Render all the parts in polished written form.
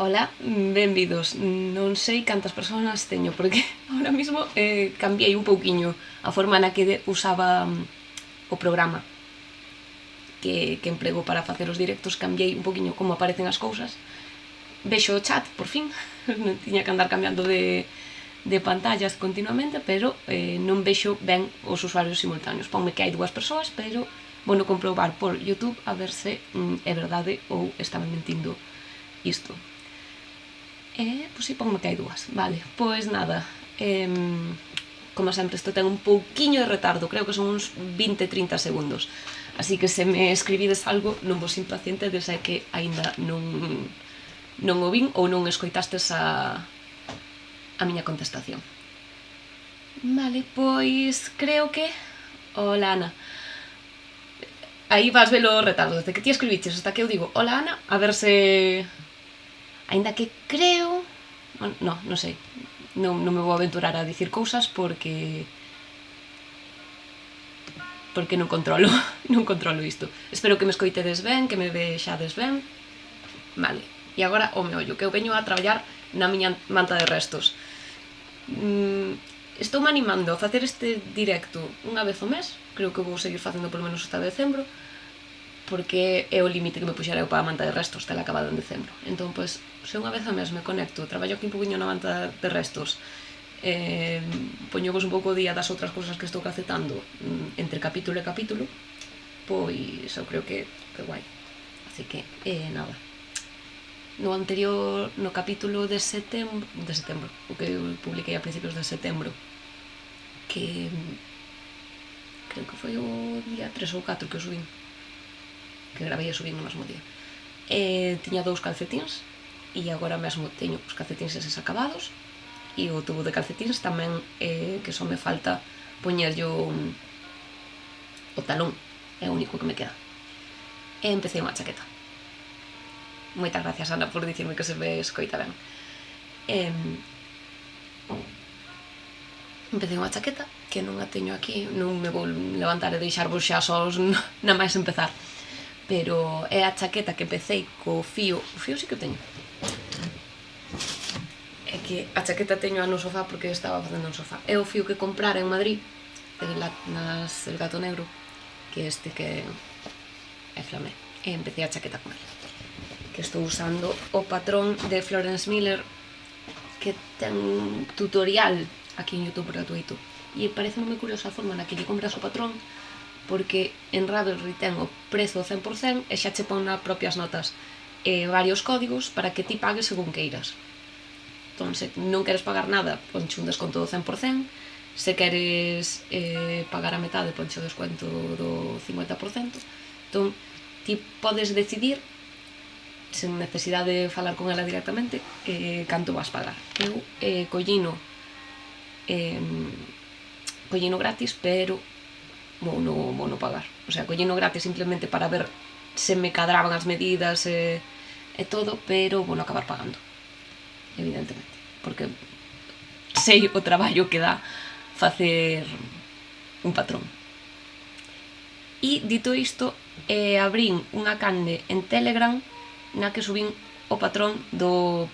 Ola, benvidos. Non sei cantas persoas teño, porque ahora mismo cambiei un pouquiño a forma na que usaba o programa que emprego para facer os directos. Cambiei un pouquiño como aparecen as cousas. Vexo o chat, por fin. Non tiña que andar cambiando de pantallas continuamente, pero non vexo ben os usuarios simultáneos. Ponme que hai dúas persoas, pero bueno, comprobar por YouTube a ver se é verdade ou estaba mentindo isto. Pois si, ponme que hai dúas. Vale, pois nada. Como sempre, isto ten un pouquiño de retardo. Creo que son uns 20-30 segundos. Así que se me escribides algo, non vos impacientedes, é que aínda non o vin ou non escoitastes a miña contestación. Vale, pois creo que... Hola, Ana. Aí vas ver o retardo, desde que ti escribiches hasta que eu digo hola, Ana, a ver se... Ainda que creo... Non sei. Non me vou aventurar a dicir cousas porque non controlo non controlo isto. Espero que me escoitedes ben, que me vexades ben. Vale, e agora o meollo, que eu veño a traballar na miña manta de restos. Estou me animando a facer este directo unha vez ao mes. Creo que vou seguir facendo polo menos hasta decembro, porque é o límite que me puxereu para a manta de restos, tela acabada en decembro. Entón, pois, se unha vez ao mes me conecto, traballo aquí un poquinho na manta de restos, poño vos un pouco o día das outras cousas que estou cacetando entre capítulo e capítulo, pois eu creo que guai. Así que, nada. No anterior, no capítulo de setembro, o que eu publiquei a principios de setembro, que creo que foi o día 3 ou 4 que o subín, que gravei e subín no mesmo día, tiña 2 calcetíns e agora mesmo teño os calcetíns eses acabados e o tubo de calcetíns tamén, que só me falta poñerlle o talón, é o único que me queda. E empecé unha chaqueta. Moitas gracias, Ana, por dicirme que se me escoita ben. Empecé unha chaqueta que non a teño aquí, non me vou levantar e deixarvos xa sós na máis empezar, pero é a chaqueta que empecé co fío. O fío sí que o teño. É que a chaqueta teño no sofá porque estaba facendo un sofá. É o fío que comprara en Madrid, nas El Gato Negro, que este que é flamé. E empecé a chaqueta con ele, que estou usando o patrón de Florence Miller, que ten un tutorial aquí en YouTube gratuito, e parece moi curiosa a forma na que lle compras o patrón, porque en Ravelry ten o prezo 100% e xa che pon nas propias notas varios códigos para que ti pagues según queiras. Entón, se non queres pagar nada, ponche un desconto do 100%, se queres pagar a metade, ponche o desconto do 50%. Entón, ti podes decidir, sen necesidade de falar con ela directamente, canto vas pagar. Eu collino gratis, pero vou no pagar. O sea, collino gratis simplemente para ver se me cadraban as medidas e todo, pero vou no acabar pagando, evidentemente, porque sei o traballo que dá facer un patrón. E, dito isto, abrín unha canle en Telegram na que subín o patrón do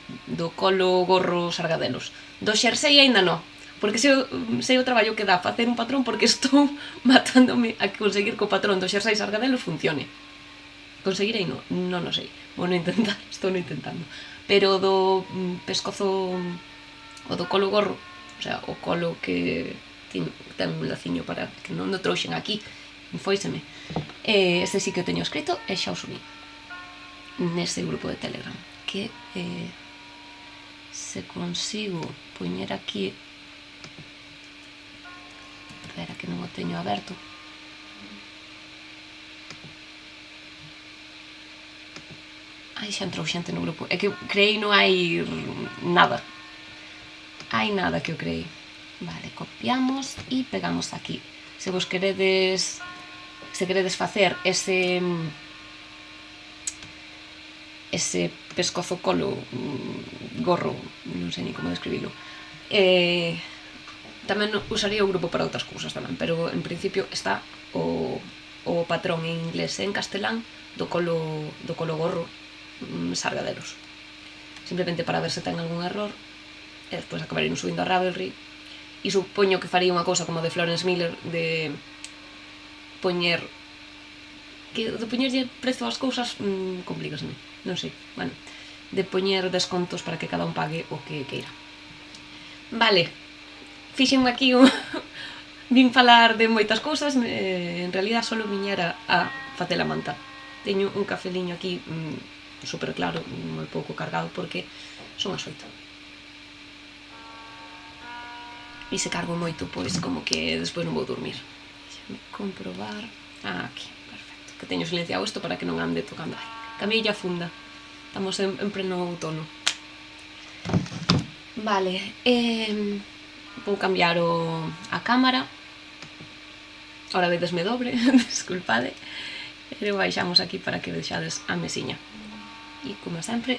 colo gorro sargadelos. Do xersei aínda non, porque sei o traballo que dá facer un patrón, porque estou matándome a conseguir que o patrón do xersei sargadelos funcione. Conseguirei? Non o sei. Vou non intentar, estou non intentando. Pero do pescozo, o do colo gorro, o sea, o colo que ten un laciño para que non o trouxen aquí, foiseme. Este sí que o teño escrito e xa o subí nese grupo de Telegram, que se consigo poñer aquí, espera que non o teño aberto, ai, xa entrou xente no grupo, é que creei non hai nada que eu creei. Vale, copiamos e pegamos aquí. Se vos queredes facer ese pescozo colo gorro, non sei ni como describilo, tamén usaría o grupo para outras cousas tamén, pero en principio está o patrón en inglés e en castelán do colo gorro sargadelos. simplemente para ver se ten algún error, e despois acabarei non subindo a Ravelry, e supoño que faría unha cousa como de Florence Miller, de poñerlle prezo ás cousas, complícasme, non sei, bueno, de poñer descontos para que cada un pague o que queira. Vale, fixenme aquí vin falar de moitas cousas, en realidad solo viñera a facer a manta. Teño un cafeliño aquí super claro, moi pouco cargado, porque son as 8. E se cargo moito, pois como que despois non vou dormir. Deixame comprobar. Aquí, perfecto. Que teño silenciado isto para que non ande tocando. Ai, cambiei a funda. Estamos en pleno outono. Vale, vou cambiar a cámara. Ahora vedesme dobre, disculpade. E baixamos aquí para que vexades a mesiña. E, como sempre,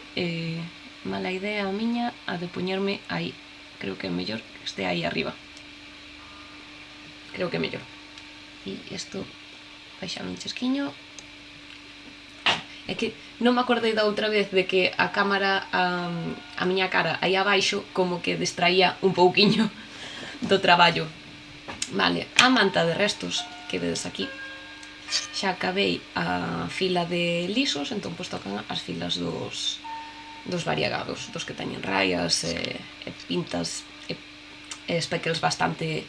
mala idea a miña a de poñerme aí. Creo que é mellor que este aí arriba. Creo que é mellor. E isto, baixame un chesquiño. É que non me acordei da outra vez de que a cámara, a miña cara aí abaixo, como que distraía un pouquiño do traballo. Vale, a manta de restos que vedes aquí, xa acabei a fila de lisos, entón pois tocan as filas dos variagados, dos que teñen raias e pintas e speckles bastante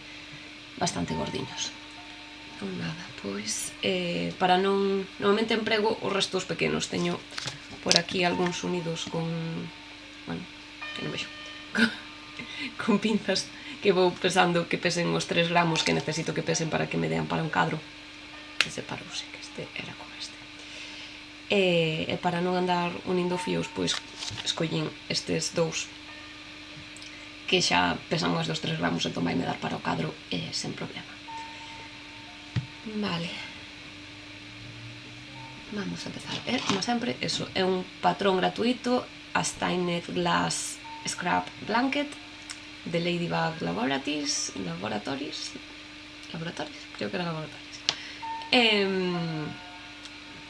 gordiños. Non nada, pois para non... Normalmente emprego os restos pequenos. Teño por aquí algúns unidos con... Bueno, que non vexo. Con pinzas que vou pesando que pesen os 3 gramos que necesito que pesen para que me dean para un cadro. Que separouse, que este era con este. E para non andar unindo fíos, pois escollín estes 2 que xa pesan máis dos 3 gramos, entón vai me dar para o cadro sen problema. Vale, vamos a empezar. Como sempre, eso é un patrón gratuito, a Stained Glass Scrap Blanket de Ladybug Laboratories, creo que era Laboratories.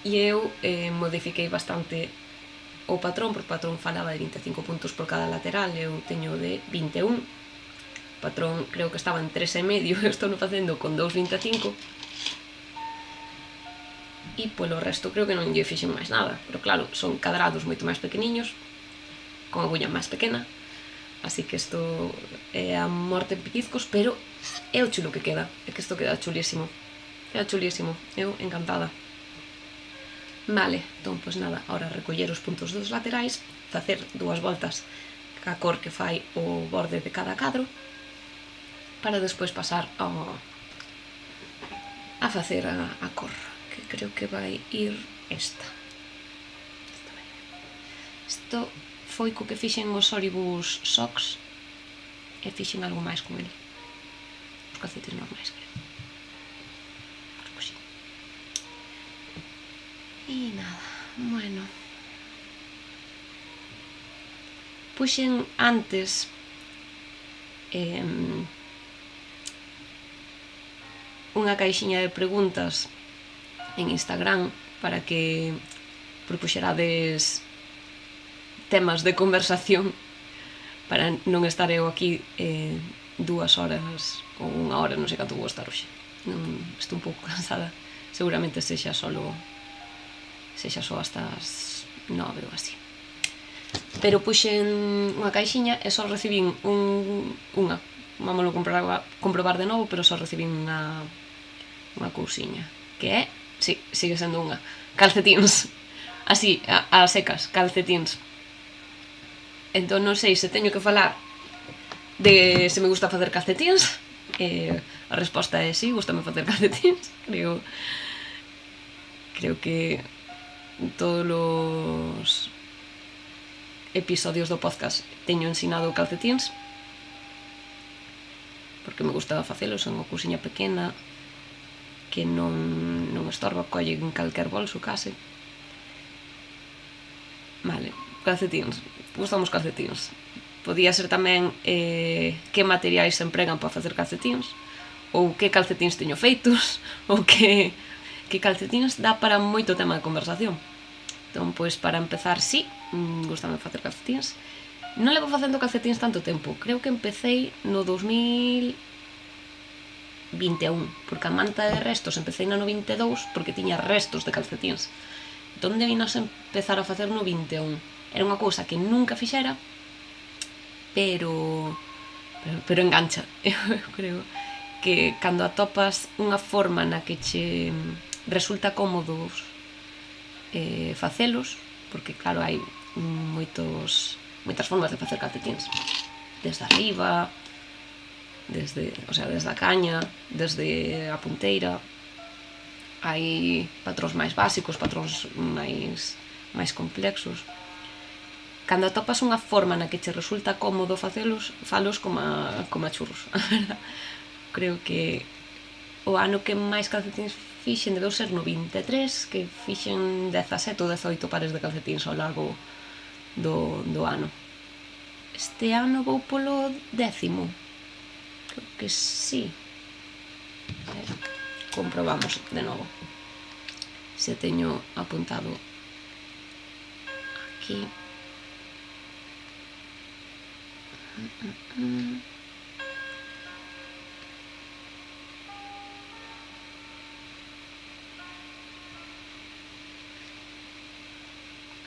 E eu modifiquei bastante o patrón, porque o patrón falaba de 25 puntos por cada lateral, eu teño de 21. O patrón creo que estaba en 3,5, eu estou facendo con 2,25. E polo resto creo que non lle fixen máis nada, pero claro, son cadrados moito máis pequeniños, con a agulla máis pequena, así que isto é a morte en piquizcos, pero é o chulo que queda, é que isto queda chulísimo, eu encantada. Vale, entón, pois nada, ahora recoller os puntos dos laterais, facer 2 voltas ca cor que fai o borde de cada cadro, para despois pasar a facer a cor. Creo que vai ir esta. Isto foi co que fixen os Oribus Socks e fixen algo máis con ele. Os calcetes normais, creo. Pues sí. E nada, bueno. Puxen antes unha caixiña de preguntas en Instagram para que propuxerades temas de conversación para non estar eu aquí 2 horas ou 1 hora, non sei canto vou estar hoxe. Estou un pouco cansada, seguramente sexa só hasta as 9 ou así. Pero puxen unha caixiña e só recibín unha. Vámoslo comprobar de novo, pero só recibín unha cousiña, que é, sí, sigue sendo unha, calcetíns, así, a secas, calcetíns. Entón non sei se teño que falar de se me gusta facer calcetíns. A resposta é sí, gustame facer calcetíns. Creo que todos os episodios do podcast teño ensinado calcetíns, porque me gusta facelo, son unha cousiña pequena que non estorba, colle en calquer bolso case. Vale, calcetíns, gustamos calcetíns. Podía ser tamén que materiais se empregan para facer calcetíns, ou que calcetíns teño feitos, ou que calcetíns dá para moito tema de conversación. Entón, pois, para empezar, sí, gustame facer calcetíns. Non levo facendo calcetíns tanto tempo. Creo que empecéi no 2021, porque a manta de restos empecéi no 22 porque tiña restos de calcetíns. Entón, debinas empezar a facer no 21. Era unha cousa que nunca fixera, pero engancha. Eu creo que cando atopas unha forma na que che resulta cómodos facelos, porque claro, hai moitas formas de facer calcetíns, desde arriba, desde a caña, desde a punteira. Hai patróns máis básicos, patróns máis complexos. Cando atopas unha forma na que che resulta cómodo facelos, falos como a churros, a verdad. Creo que o ano que máis calcetíns fixen debeu ser no 23, que fixen 17 ou 18 pares de calcetíns ao largo do ano. Este ano vou polo 10º. Creo que sí. Comprobamos de novo se teño apuntado aquí.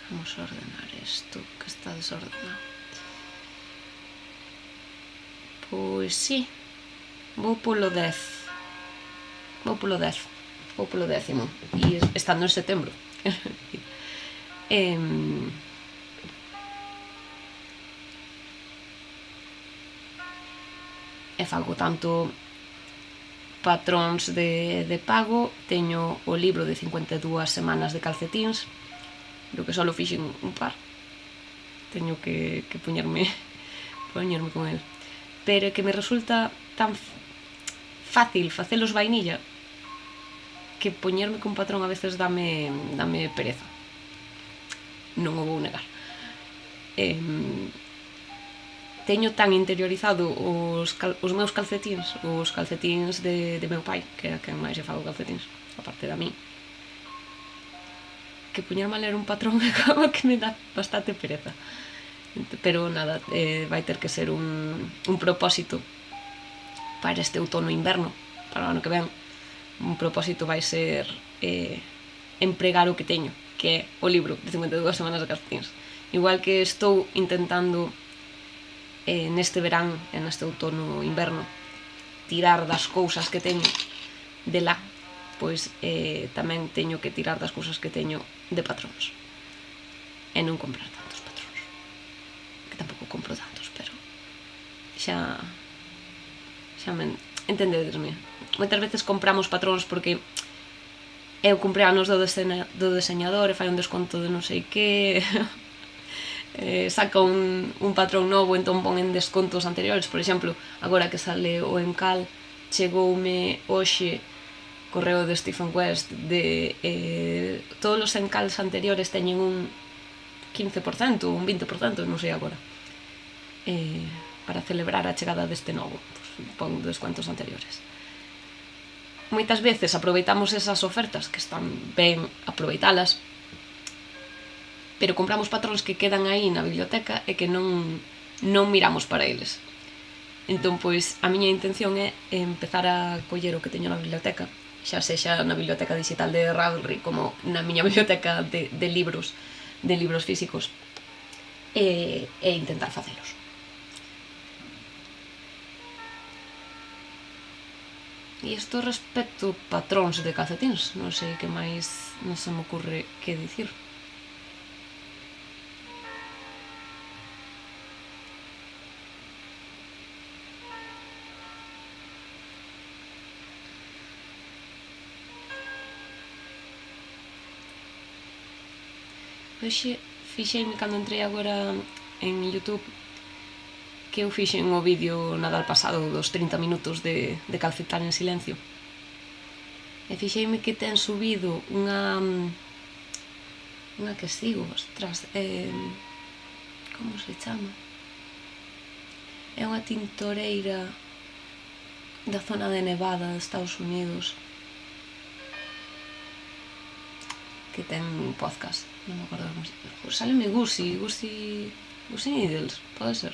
Vamos a ordenar isto que está desordenado. Pois sí, vou polo 10. Vou polo 10º. E estando en setembro. E fago tanto patróns de pago, teño o libro de 52 semanas de calcetíns, do que só fixen un par. Teño que poñerme con el. Pero que me resulta tan fácil facelos vainilla que poñerme con patrón a veces dame pereza. Non o vou negar. Teño tan interiorizado os meus calcetíns, os calcetíns de meu pai, que é a quen máis lle fago calcetíns, aparte da min, que poñerme a ler un patrón é como que me dá bastante pereza. Pero nada, vai ter que ser un propósito para este outono-inverno, para o ano que ven. Un propósito vai ser empregar o que teño, que é o libro de 52 semanas de calcetíns. Igual que estou intentando neste verán e neste outono-inverno tirar das cousas que teño de lá, pois tamén teño que tirar das cousas que teño de patróns e non comprar tantos patróns, que tampouco compro tantos, pero xa me entendedesme. Moitas veces compramos patróns porque é o cumpleanos do deseñador e fai un desconto de non sei que, saca un patrón novo, entón pon en descontos anteriores. Por exemplo, agora que sale o Encal, chegoume hoxe correo de Stephen West de todos os Encals anteriores teñen un 15%, un 20%, non sei agora, para celebrar a chegada deste novo, pon descontos anteriores. Moitas veces aproveitamos esas ofertas, que están ben aproveitalas, pero compramos patróns que quedan aí na biblioteca e que non miramos para eles. Entón, pois, a miña intención é empezar a coller o que teño na biblioteca, xa sexa na biblioteca digital de Ravelry como na miña biblioteca de libros físicos, e intentar facelos. E isto respecto patróns de calcetíns, non sei que máis non se me ocurre que dicir. Hoxe fixeime, cando entrei agora en YouTube, que eu fixen o vídeo Nadal pasado dos 30 minutos de calcetar en silencio, e fixeime que ten subido unha que sigo, ostras, como se chama? É unha tintoreira da zona de Nevada de Estados Unidos, que que ten un podcast, non me acordo como se... Sáleme Gusi Needles, pode ser.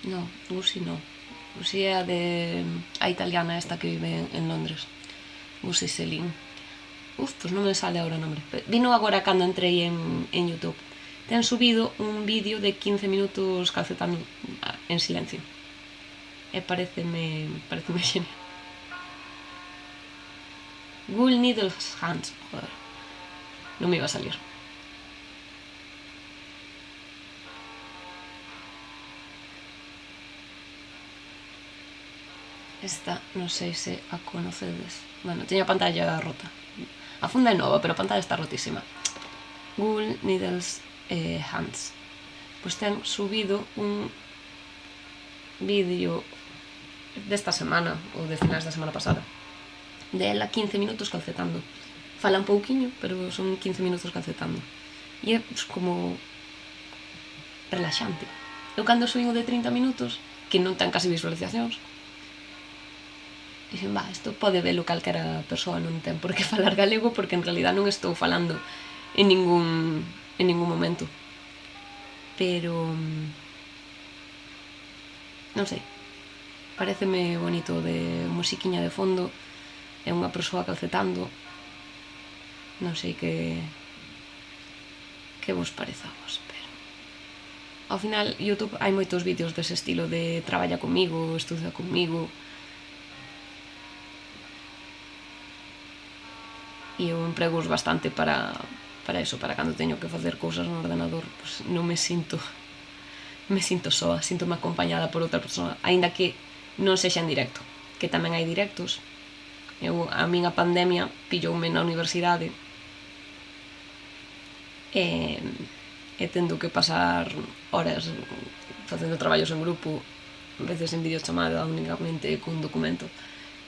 No, Gusi no. Gusi é a italiana esta que vive en Londres. Gusi Selin. Pois non me sale agora o nombre. Vino agora cando entrei en YouTube. Ten subido un vídeo de 15 minutos calcetando en silencio. E pareceme genial. Wool Needles Hands. Joder. Non me iba a salir. Esta, non sei se a conocedes. Bueno, teño a pantalla rota. A funda é nova, pero a pantalla está rotísima. Wool Needles Hands. Pois ten subido un vídeo desta semana, ou de finais da semana pasada, de ela 15 minutos calcetando. Fala un pouquiño, pero son 15 minutos calcetando. E é como relaxante. Eu cando subín o de 30 minutos, que non ten casi visualizacións, dixen, isto pode velo calquera persoa, non ten por que falar galego, porque en realidad non estou falando en ningún momento. Pero non sei, pareceme bonito, de musiquiña de fondo, é unha persoa calcetando. Non sei que vos pareza a vos, pero ao final YouTube hai moitos vídeos dese estilo de traballa comigo, estudia comigo, e eu emprego bastante para eso, para cando teño que facer cousas no ordenador, pues non me sinto soa, síntome acompañada por outra persoa, aínda que non sexa en directo, que tamén hai directos. A min a pandemia pilloume na universidade e tendo que pasar horas facendo traballos en grupo, a veces en videochamada, únicamente cun documento,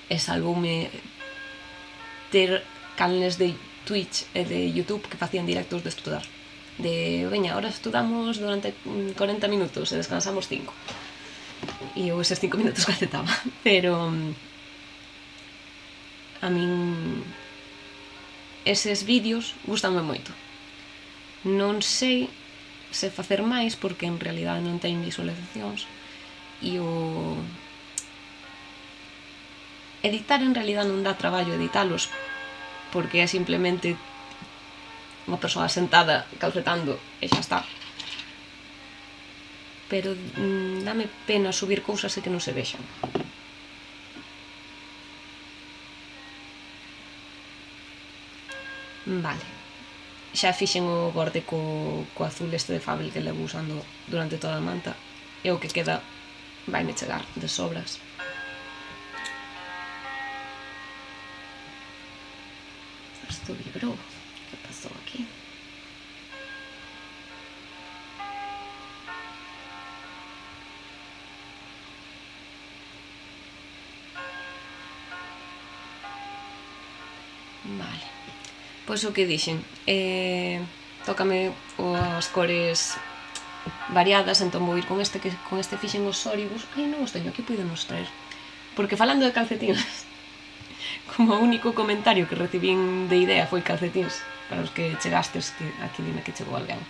e salvoume ter canles de Twitch e de YouTube que facían directos de estudar. Veña, ahora estudamos durante 40 minutos e descansamos 5. E eu eses 5 minutos calcetaba. Pero a min eses vídeos gustanme moito. Non sei se facer máis porque en realidad non ten visualizacións, e o editar en realidad non dá traballo editalos, porque é simplemente unha persoa sentada calcetando e xa está. Pero dame pena subir cousas e que non se vexan. Vale, xa fixen o borde co azul este de Fable que levo usando durante toda a manta, e o que queda vaime chegar de sobras. Isto vibrou. Que pasou aquí? Vale. Pois o que dixen, tócame as cores variadas, entón vou ir con este fixen os Soribus. Ai, non os teño, aquí podemos traer. Porque falando de calcetines, como o único comentario que recibín de idea foi calcetins, para os que chegastes, que aquí dime que chegou alguén.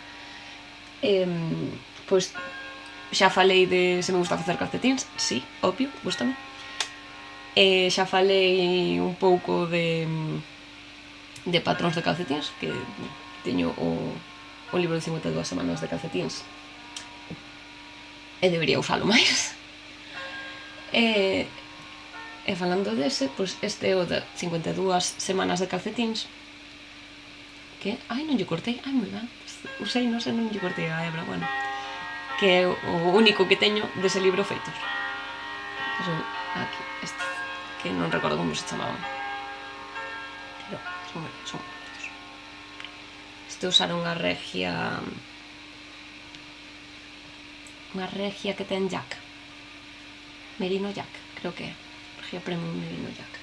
Pois xa falei de se me gusta facer calcetins, sí, obvio, gustame. Xa falei un pouco de patróns de calcetins, que teño o libro de 52 semanas de calcetins e debería usalo máis. E falando dese, pois este é o de 52 semanas de calcetins, que, ai, non lle cortei, ai, moi ben, usei, non sei, non lle cortei a hebra, bueno, que é o único que teño dese libro feitos. Eso, aquí, este, que non recordo como se chamaban, pero son bonitos. Este usaron unha regia que ten Jack, Merino Jack, creo que é regia premium Merino Jack.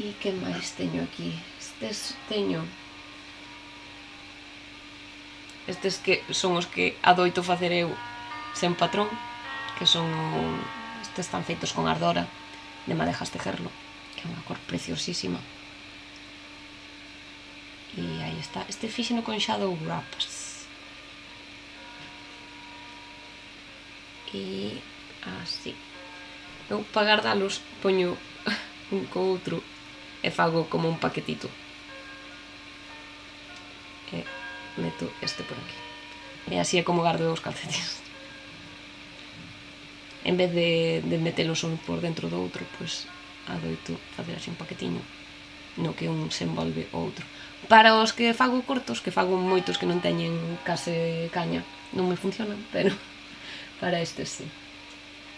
E que máis teño aquí? Estes que son os que adoito facer eu sen patrón, que son estes están feitos con ardora de madejas tejerlo, que é unha cor preciosísima. E aí está, este fixeno con Shadow Wraps. E así. Eu para gardalos poño un co outro e fago como un paquetito. E meto este por aquí. E así é como gardo os calcetines. En vez de metelos un por dentro do outro, pois adoito facer así un paquetiño no que un se envolve o outro. Para os que fago cortos, que fago moitos que non teñen case caña, non me funcionan, pero para estes sí.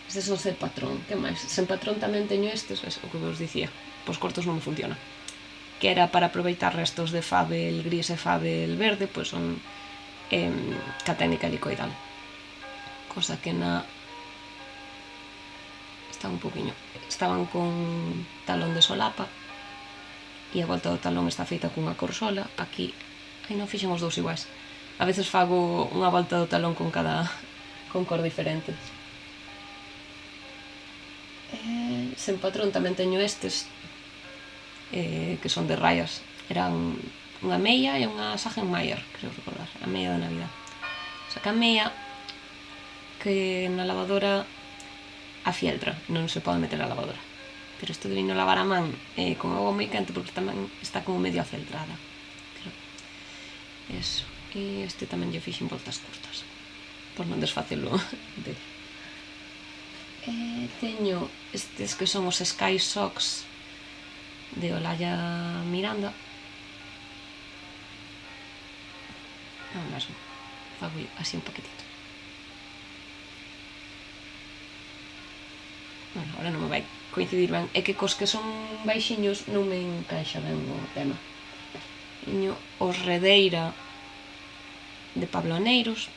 Estes son sen patrón, que máis? Sen patrón tamén teño estes, o que vos dicía, pos cortos non me funciona. Que era para aproveitar restos de fabel gris e fabel verde, pois son ca técnica helicoidal. Cosa que na... Estaban un poquinho... Estaban con talón de solapa e a volta do talón está feita cunha cor sola. Aquí, aí non fixen os dous iguais. A veces fago unha volta do talón con cor diferente. Sen patrón tamén teño estes que son de rayas. Eran unha meia e unha Sagenmayer, creo recordar, a meia da Navidad. Saca a meia que na lavadora afieltra, non se pode meter a lavadora. Pero isto de vino lavar a man con agua moi quente porque tamén está como medio afieltrada. Eso. E este tamén lle fixen voltas curtas por non desfacelo dele. Teño estes que son os Sky Socks de Olaya Miranda. Non mesmo, fago así un paquetito. Bueno, ahora non me vai coincidir ben. É que cos que son baixiños non me encaixa ben o tema. Teño os Redeira de Pablo Aneiros.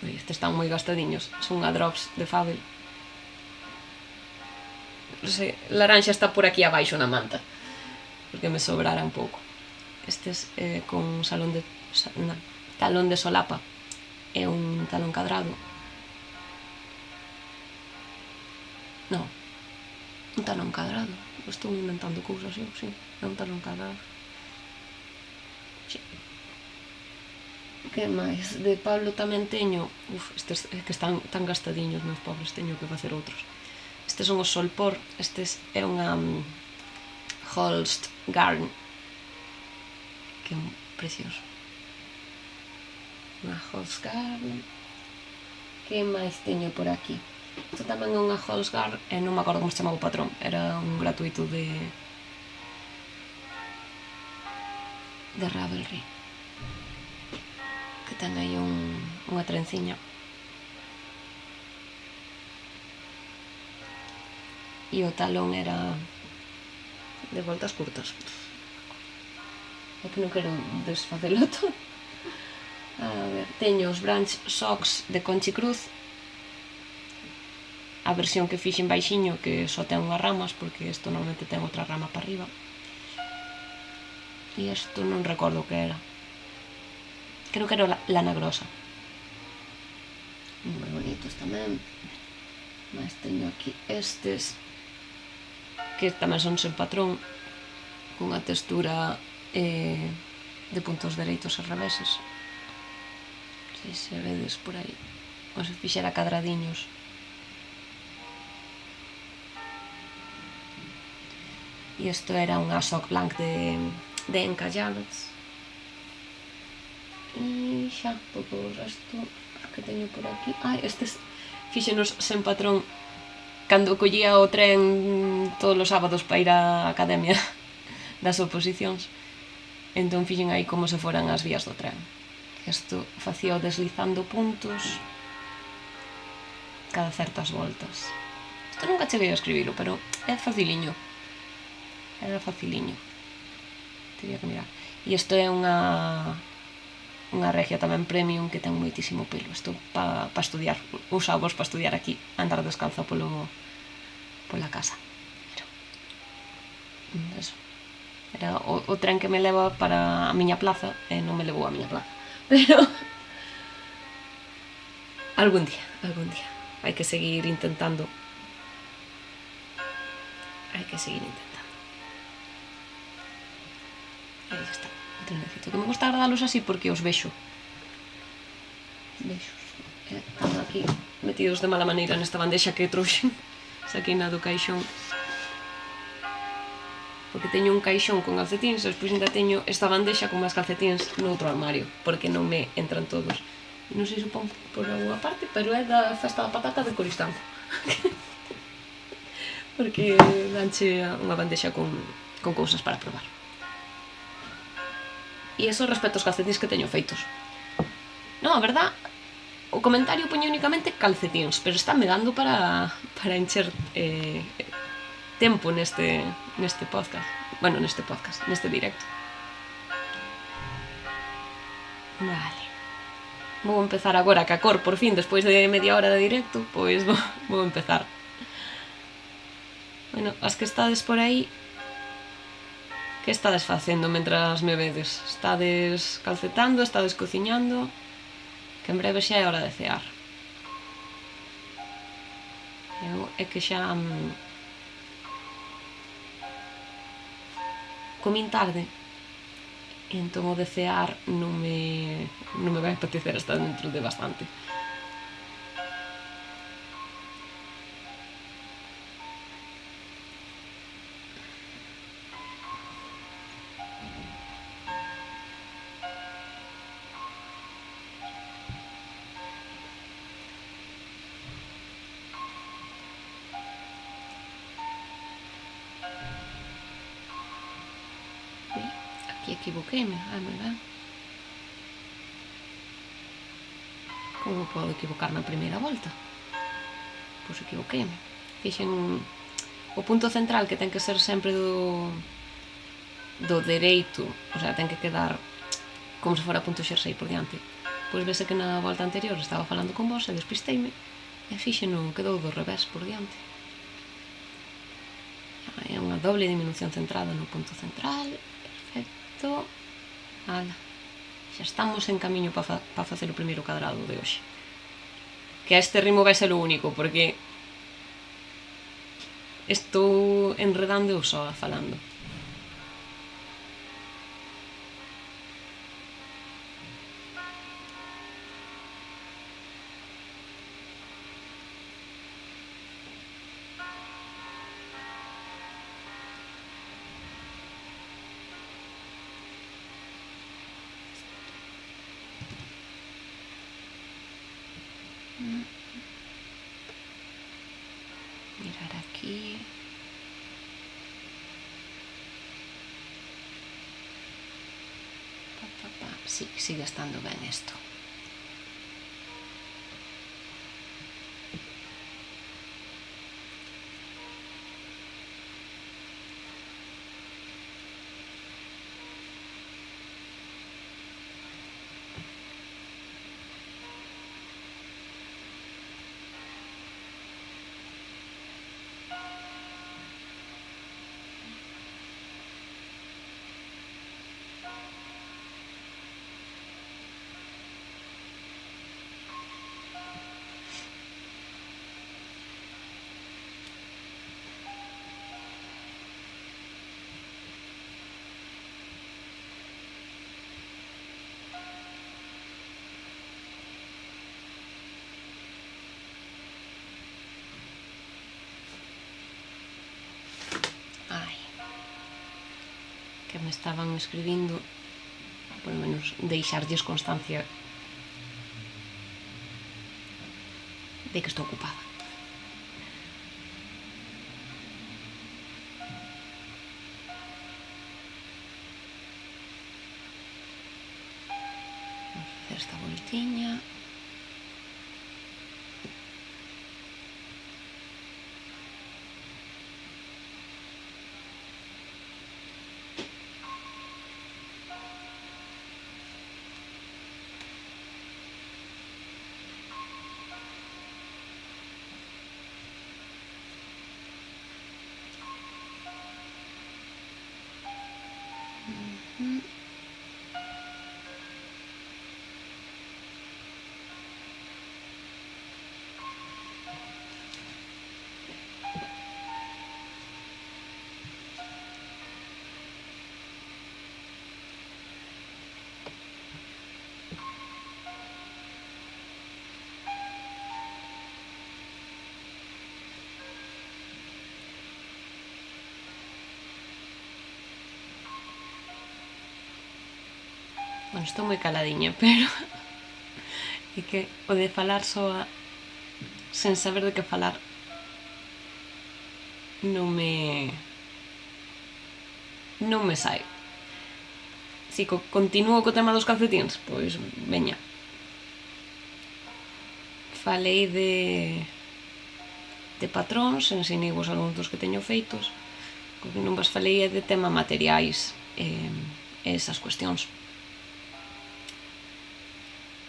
Estes están moi gastadiños, son a drops de fabel. Non sei, laranxa está por aquí abaixo na manta, porque me sobrara un pouco. Estes con talón de solapa e un talón cadrado. Non, un talón cadrado. Estou inventando cousas, sí, é un talón cadrado. Sí. Que máis? De Pablo tamén teño... estes que están tan gastadiños, meus pobres, teño que facer outros. Estes son os Solpor, estes é unha Holst Garn, que é un precioso. Unha Holst Garn. Que máis teño por aquí? Isto tamén é unha Holst Garn, e non me acordo como se chamaba o patrón, era un gratuito de Ravelry, que ten aí unha trenciña. E o talón era de voltas curtas. É que non quero desfacelo todo. A ver, teño os Branch Socks de Conchi Cruz, a versión que fixen baixiño, que só ten unhas ramas, porque isto normalmente ten outra rama para arriba. E isto non recordo o que era. Creo que era lana grosa. Moi bonitos tamén. Mais teño aquí estes, que tamén son sen patrón, cunha textura de puntos dereitos e reveses. Non sei se vedes por aí, ou se fixera cadradiños. E isto era unha sock blanc de Encallades. E xa, pouco o resto que teño por aquí. Estes fixenos sen patrón cando collía o tren todos os sábados para ir á academia das oposicións. Entón fixen aí como se foran as vías do tren. Isto facía deslizando puntos cada certas voltas. Isto nunca cheguei a escribilo, pero é faciliño. Era faciliño. Teria que mirar. E isto é unha regia tamén premium que ten moitísimo pelo. Isto para estudiar. Usavos para estudiar aquí, andar descalza pola casa. Eso. Era o tren que me leva para a miña plaza e non me levou a miña plaza. Pero Algún día, algún día. Hai que seguir intentando. Hai que seguir intentando. Aí está. Trenecito. Que me gusta guardalos así porque os vexo. Vexos. Están aquí metidos de mala maneira nesta bandexa que trouxen. Saquei na do caixón. Porque teño un caixón con calcetíns e despois ainda teño esta bandexa con máis calcetíns no outro armario, porque non me entran todos. Non sei se pon por alguna parte, pero é da festa da patata de Coristanco. Porque danche unha bandexa con cousas para probar. E eso respecto aos calcetíns que teño feitos. Non, a verdad, o comentario poño únicamente calcetíns, pero está me dando para encher tempo neste podcast. Bueno, neste podcast, neste directo. Vale. Vou empezar agora ca cor, por fin, despois de media hora de directo, pois vou empezar. Bueno, as que estades por aí, que estades facendo mentras me vedes? Estades calcetando, estades cociñando, que en breve xa é hora de cear. Eu é que xa comín tarde, e entón o de cear non me vai apetecer hasta dentro de bastante. Aquí equivoqueime, moi ben. Como podo equivocar na primeira volta? Pois equivoqueime. Fixen o punto central que ten que ser sempre do dereito, o sea, ten que quedar como se fora punto xersei por diante. Pois vese que na volta anterior estaba falando con vos e despisteime e fixeno, quedou do revés por diante. É unha doble diminución centrada no punto central. Perfecto. Ala. Xa estamos en camiño para facer o primeiro cadrado de hoxe. Que a este ritmo vai ser o único, porque estou enredando eu só falando. Mirar aquí. Sí, sigue estando ben isto. Que me estaban escribindo, por lo menos deixarlles constancia de que estou ocupada. Vamos a facer esta voltiña. estou moi caladiña, pero é que o de falar soa sen saber de que falar non me sai. Si continuo co tema dos calcetíns, pois veña. Falei de patróns, ensinei vos algúns dos que teño feitos. O que non vos falei é de tema materiais e esas cuestións.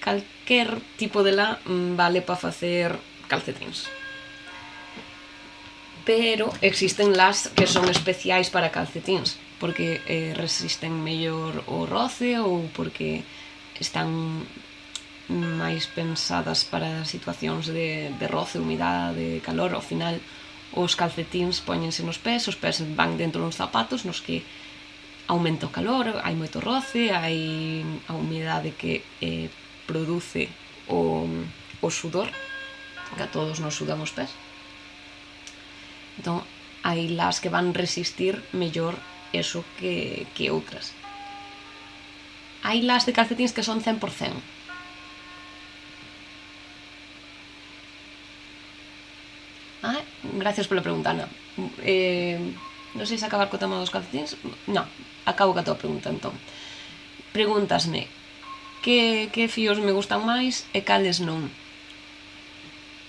Calquer tipo de la vale para facer calcetíns, pero existen las que son especiais para calcetíns porque resisten mellor o roce ou porque están máis pensadas para situacións de roce, humidade, calor. Ao final os calcetíns póñense nos pés, os pés van dentro dos zapatos nos que aumenta o calor, hai moito roce, hai a humidade que produce o sudor, que a todos nos sudan os pés. Entón, hai las que van resistir mellor eso que outras. Hai las de calcetíns que son 100%. Gracias pola pregunta, Ana. Non sei se acabar co tema dos calcetíns. Non, acabo ca tua pregunta, entón. Pregúntasme que fíos me gustan máis e cales non.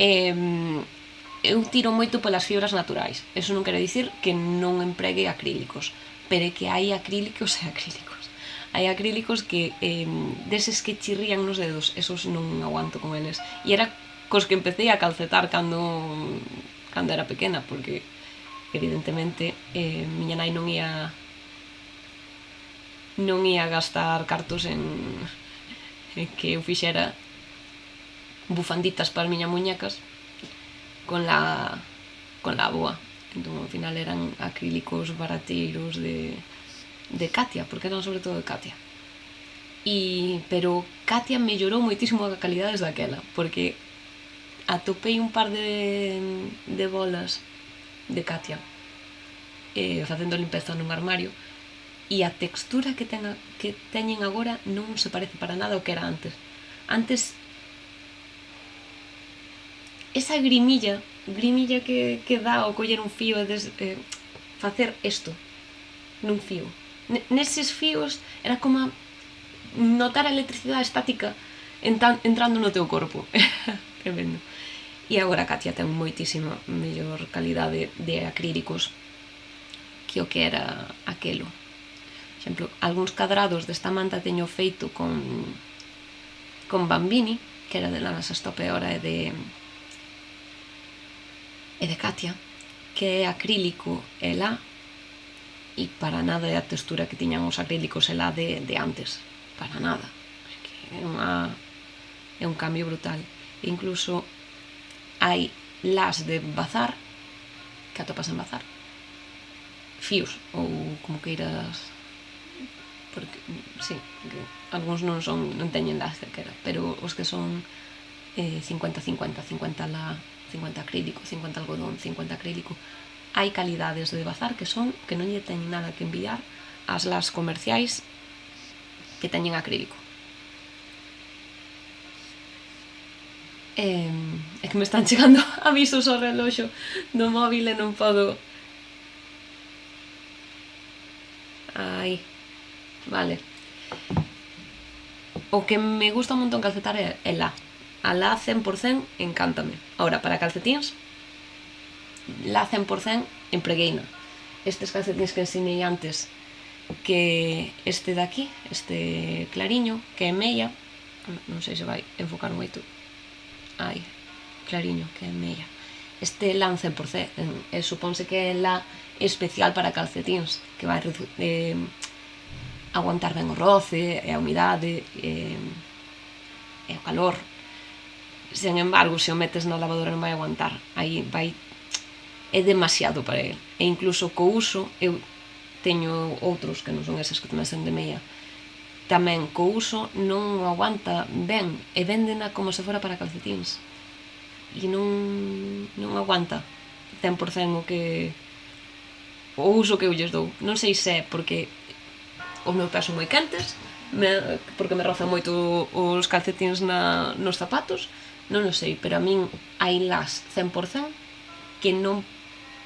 Eu tiro moito polas fibras naturais. Eso non quere dicir que non empregue acrílicos, pero é que hai acrílicos e acrílicos. Hai acrílicos que deses que chirrían nos dedos, esos non aguanto con eles. E era cos que empecé a calcetar cando era pequena, porque evidentemente miña nai non ia gastar cartos en que eu fixera bufanditas para as miñas muñecas con la boa. Entón, ao final eran acrílicos barateiros de Katia, porque eran sobre todo de Katia. Pero Katia mellorou moitísimo a calidade daquela, porque atopei un par de bolas de Katia facendo limpeza nun armario, e a textura que teñen agora non se parece para nada ao que era antes. Antes, esa grimilla que dá ao coller un fío e facer isto nun fío. Neses fíos era como notar a electricidade estática entrando no teu corpo. Tremendo. E agora Katia ten moitísima mellor calidade de acrílicos que o que era aquelo. Por exemplo, algúns cadrados desta manta teño feito con Bambini, que era de Lana Sastopeora e de Katia, que é acrílico e lá, e para nada é a textura que tiñan os acrílicos e lá de antes, para nada. É un cambio brutal. E incluso hai las de bazar, que atopas en bazar, fíos, ou como queiras, porque, sí, algúns non teñen las cerquera, pero os que son 50-50, 50 la, 50 acrílico, 50 algodón, 50 acrílico, hai calidades de bazar que non lle teñen nada que enviar ás las comerciais que teñen acrílico. É que me están chegando avisos ao reloxo do móvil e non podo. Vale. O que me gusta un montón calcetar é la. A la 100% encántame. Ahora, para calcetíns, la 100% empregueina. Estes calcetíns que ensinei antes, que este de aquí, este clariño, que é meia, non sei se vai enfocar moito. Clariño, que é meia. Este la 100%, supónse que é la especial para calcetíns, que vai aguantar ben o roce, e a humidade, e o calor. Sen embargo, se o metes na lavadora non vai aguantar. É demasiado para ele. E incluso co uso, eu teño outros que non son eses que tamén son de meia, tamén co uso non aguanta ben, e véndena como se fora para calcetíns, e non aguanta 100% o uso que eu lles dou. Non sei se é porque os meus pés son moi quentes, porque me rozan moito os calcetins nos zapatos, non o sei, pero a min hai las 100% que non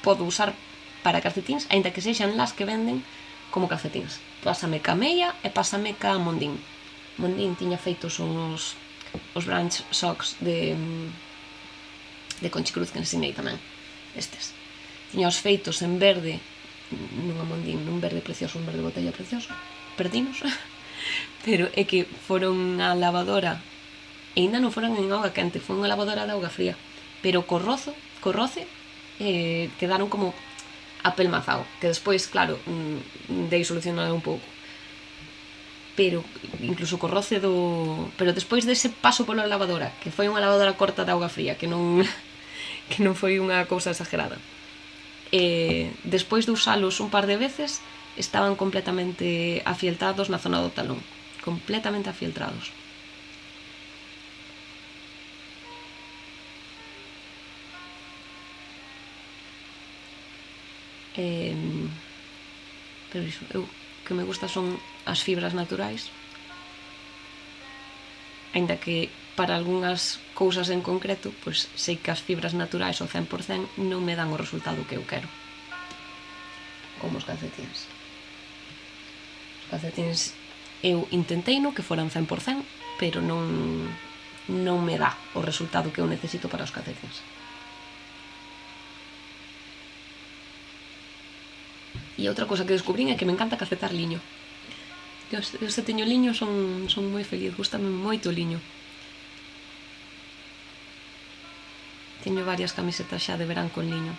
podo usar para calcetins, aínda que sexan las que venden como calcetins. Pásame ca Meia e pásame ca Mondín. Mondín tiña feitos os branch socks de Conchi Cruz, que ensinei tamén, estes. Tiña os feitos en verde, nunha Mondín, nun verde precioso, un verde botella precioso, perdinos, pero é que foron a lavadora, e ainda non foron en auga quente, foi unha lavadora de auga fría, pero co roce, quedaron como apelmazado, que despois, claro, dei solucionado un pouco, pero incluso co roce pero despois dese paso pola lavadora, que foi unha lavadora corta de auga fría, que non foi unha cousa exagerada, despois de usalos un par de veces estaban completamente afieltrados na zona do talón, completamente afieltrados. Pero iso, eu que me gusta son as fibras naturais, aínda que para algunhas cousas en concreto, pois sei que as fibras naturais ao 100% non me dan o resultado que eu quero, como os calcetins. Os calcetins eu intentei no que foran 100%, pero non me dá o resultado que eu necesito para os calcetins. E outra cosa que descubrín é que me encanta calcetar liño. Eu se teño liño son moi feliz, gustame moito o liño. Teño varias camisetas xa de verán con liño.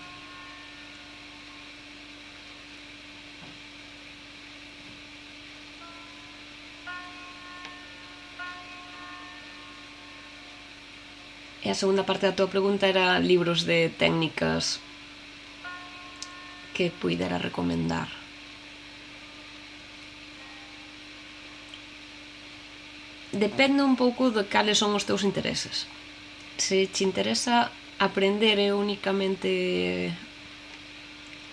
E a segunda parte da tua pregunta era libros de técnicas que puidera recomendar. Depende un pouco de cales son os teus intereses. Se te interesa aprender únicamente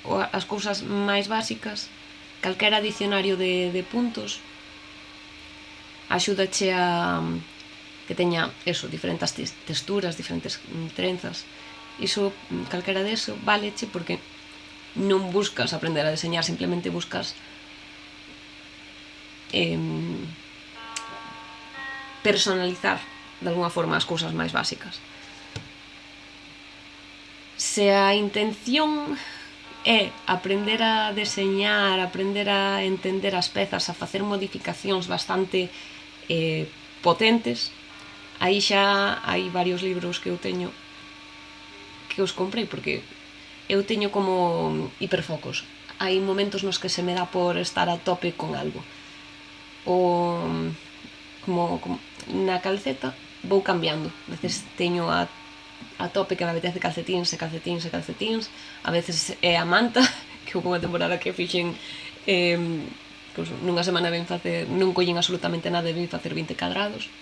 as cousas máis básicas, calquera dicionario de puntos axúdache a que teña eso, diferentes texturas, diferentes trenzas. Iso, calquera deso, váleche porque non buscas aprender a deseñar, simplemente buscas personalizar de alguna forma as cousas máis básicas. Se a intención é aprender a deseñar, aprender a entender as pezas, a facer modificacións bastante potentes, aí xa hai varios libros que eu teño que os comprei porque eu teño como hiperfocos. Hai momentos nos que se me dá por estar a tope con algo. Como na calceta vou cambiando. A veces teño a tope que me apetece calcetíns e calcetíns e calcetíns. A veces é a manta, que houve unha temporada que fixen nunha semana non collín absolutamente nada e vin facer 20 cadrados.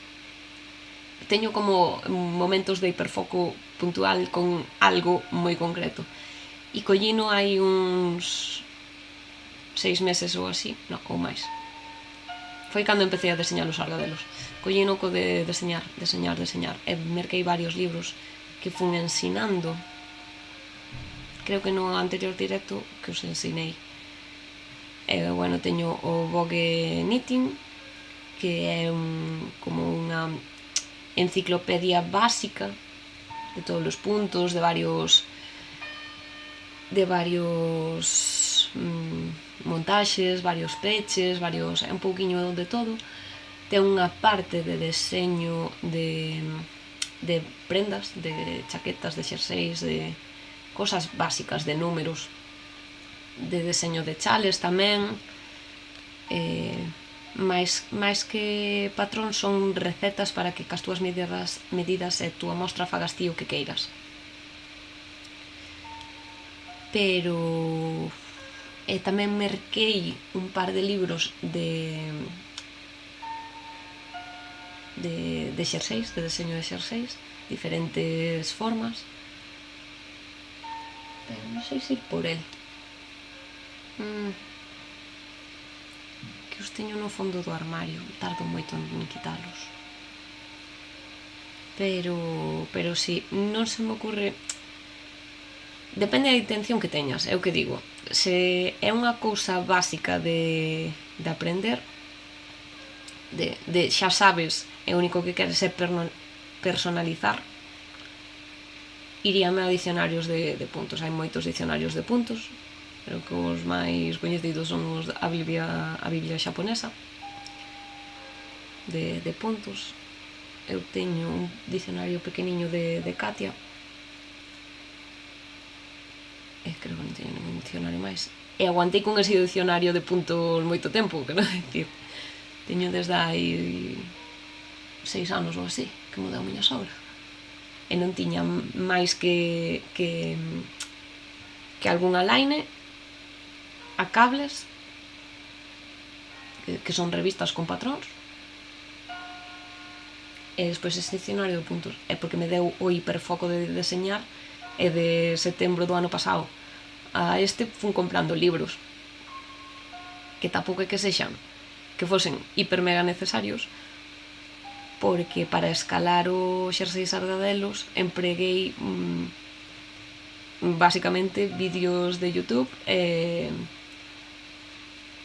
Teño como momentos de hiperfoco puntual con algo moi concreto. E collino hai uns 6 meses ou así, non, ou máis. Foi cando empecé a deseñar os argadelos. Collino co de deseñar. E merquei varios libros que fun ensinando. Creo que no anterior directo que os ensinei. Bueno, teño o Vogue Knitting, que é como unha enciclopedia básica de todos os puntos, de varios montaxes, varios peches, é un pouquiño de todo. Ten unha parte de deseño de prendas, de chaquetas, de xerseis, de cosas básicas, de números, de deseño de chales tamén. máis que patrón son recetas para que cas túas medidas e túa mostra fagas ti o que queiras. Pero tamén merquei un par de libros de xerseis, de deseño de xerseis, diferentes formas, pero non sei se ir por el. que os teño no fondo do armario, tardo moito en quitalos. Pero si, non se me ocurre. Depende da intención que teñas, é o que digo. Se é unha cousa básica de aprender, de xa sabes, é o único que queres é personalizar, iríame a dicionarios de puntos. Hai moitos dicionarios de puntos, pero que os máis coñecidos son a Biblia xaponesa de puntos. Eu teño un dicionario pequeniño de Katia, e creo que non teño ningún dicionario máis, e aguantei con ese dicionario de puntos moito tempo, quero dicir, teño desde hai 6 anos ou así que mudei a miña sogra, e non tiña máis que algún line a cables, que son revistas con patróns, e despois ese diccionario de puntos é porque me deu o hiperfoco de deseñar, e de setembro do ano pasado a fun comprando libros que tampouco é que sexan que fosen hiper mega necesarios, porque para escalar o xersei sardadelos empreguei basicamente vídeos de YouTube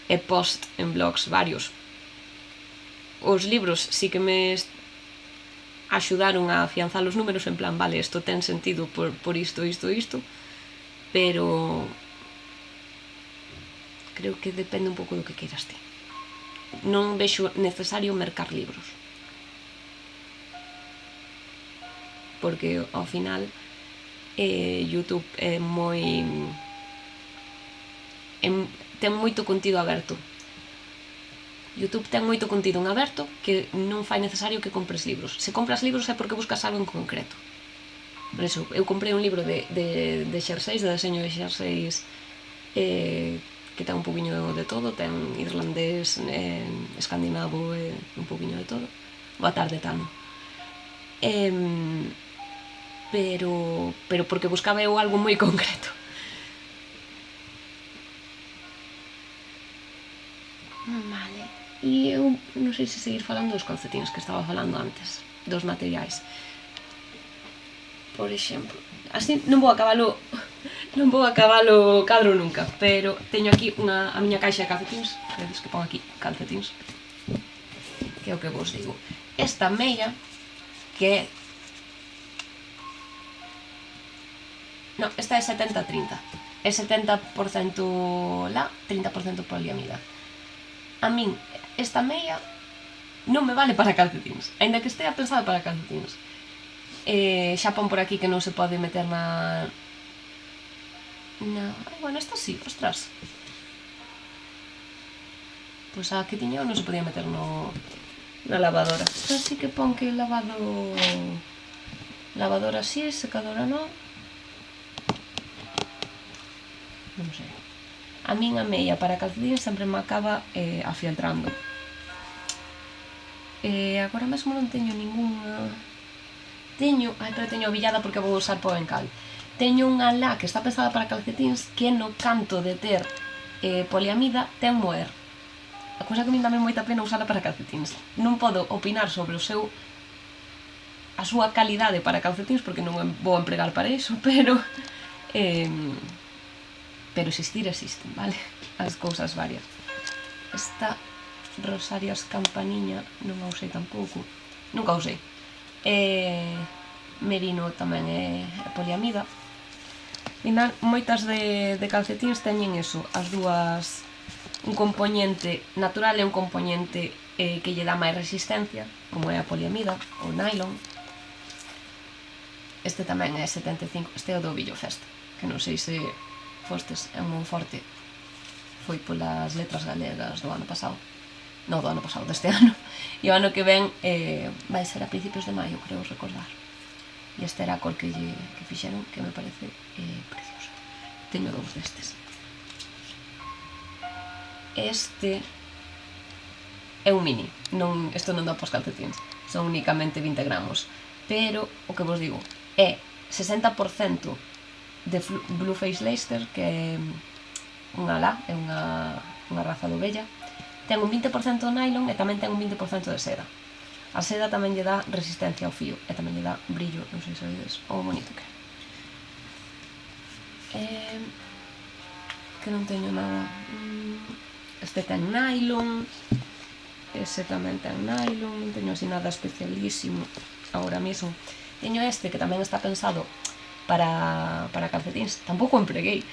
e post en blogs varios. Os libros sí que me axudaron a afianzar os números, en plan, vale, isto ten sentido por isto, pero creo que depende un pouco do que queiras ti. Non vexo necesario mercar libros, porque ao final YouTube é moi ten moito contido aberto. YouTube ten moito contido en aberto que non fai necesario que compres libros. Se compras libros é porque buscas algo en concreto. Por eso, eu comprei un libro de xerseis, de deseño de xerseis, que ten un poquinho de todo, ten irlandés, escandinavo, un poquinho de todo. Boa tarde, Tano. Pero porque buscaba eu algo moi concreto. Vale. E eu non sei se seguir falando dos calcetines que estaba falando antes, dos materiais. Por exemplo, así non vou acabalo cadro nunca, pero teño aquí a miña caixa de calcetines, vedes que pon aquí calcetines, que é o que vos digo. Esta meia, que non, esta é 70-30, é 70% lá, 30% poliamida. A min, esta meia non me vale para calcetines, aínda que estea pensada para calcetines. Xa pon por aquí que non se pode meter na... Bueno, esta sí, ostras. Pois a que tiña non se podía meter na lavadora. Esta sí que pon que lavadora sí, secadora non. Non sei. A min a meia para calcetines sempre me acaba afieltrando. Agora mesmo non teño ninguna... pero teño avillada porque vou usar pó en cal. Teño unha lá que está pensada para calcetins que no canto de ter poliamida ten moer. A cousa que me dame moita pena usala para calcetins. Non podo opinar sobre a súa calidade para calcetins porque non vou empregar para iso, pero existir existen, vale? As cousas varias. Esta Rosarias Campaniña non a usei tampouco, nunca a usei. Merino tamén é poliamida. Moitas de calcetins teñen eso, as dúas, un componente natural e un componente que lle dá máis resistencia, como é a poliamida, o nylon. Este tamén é 75, este é o do Billo Fest, que non sei se fostes en Monforte, foi polas letras galegas do ano pasado, non do ano pasado, deste ano, e o ano que ven vai ser a principios de maio, creo recordar. E esta era a cor que fixeron, que me parece preciosa. Teño dous destes. Este é un mini, isto non dá pos calcetins, son únicamente 20 gramos, pero o que vos digo é 60% de Blueface Leicester, que é unha lá, é unha raza de ovella, ten un 20% de nylon e tamén ten un 20% de seda. A seda tamén lle dá resistencia ao fío e tamén lle dá brillo, non sei se vedes o bonito que é. Que non teño nada. Este ten nylon, ese tamén ten nylon, non teño así nada especialísimo agora mismo. Teño este que tamén está pensado para calcetíns, tampouco o empreguei,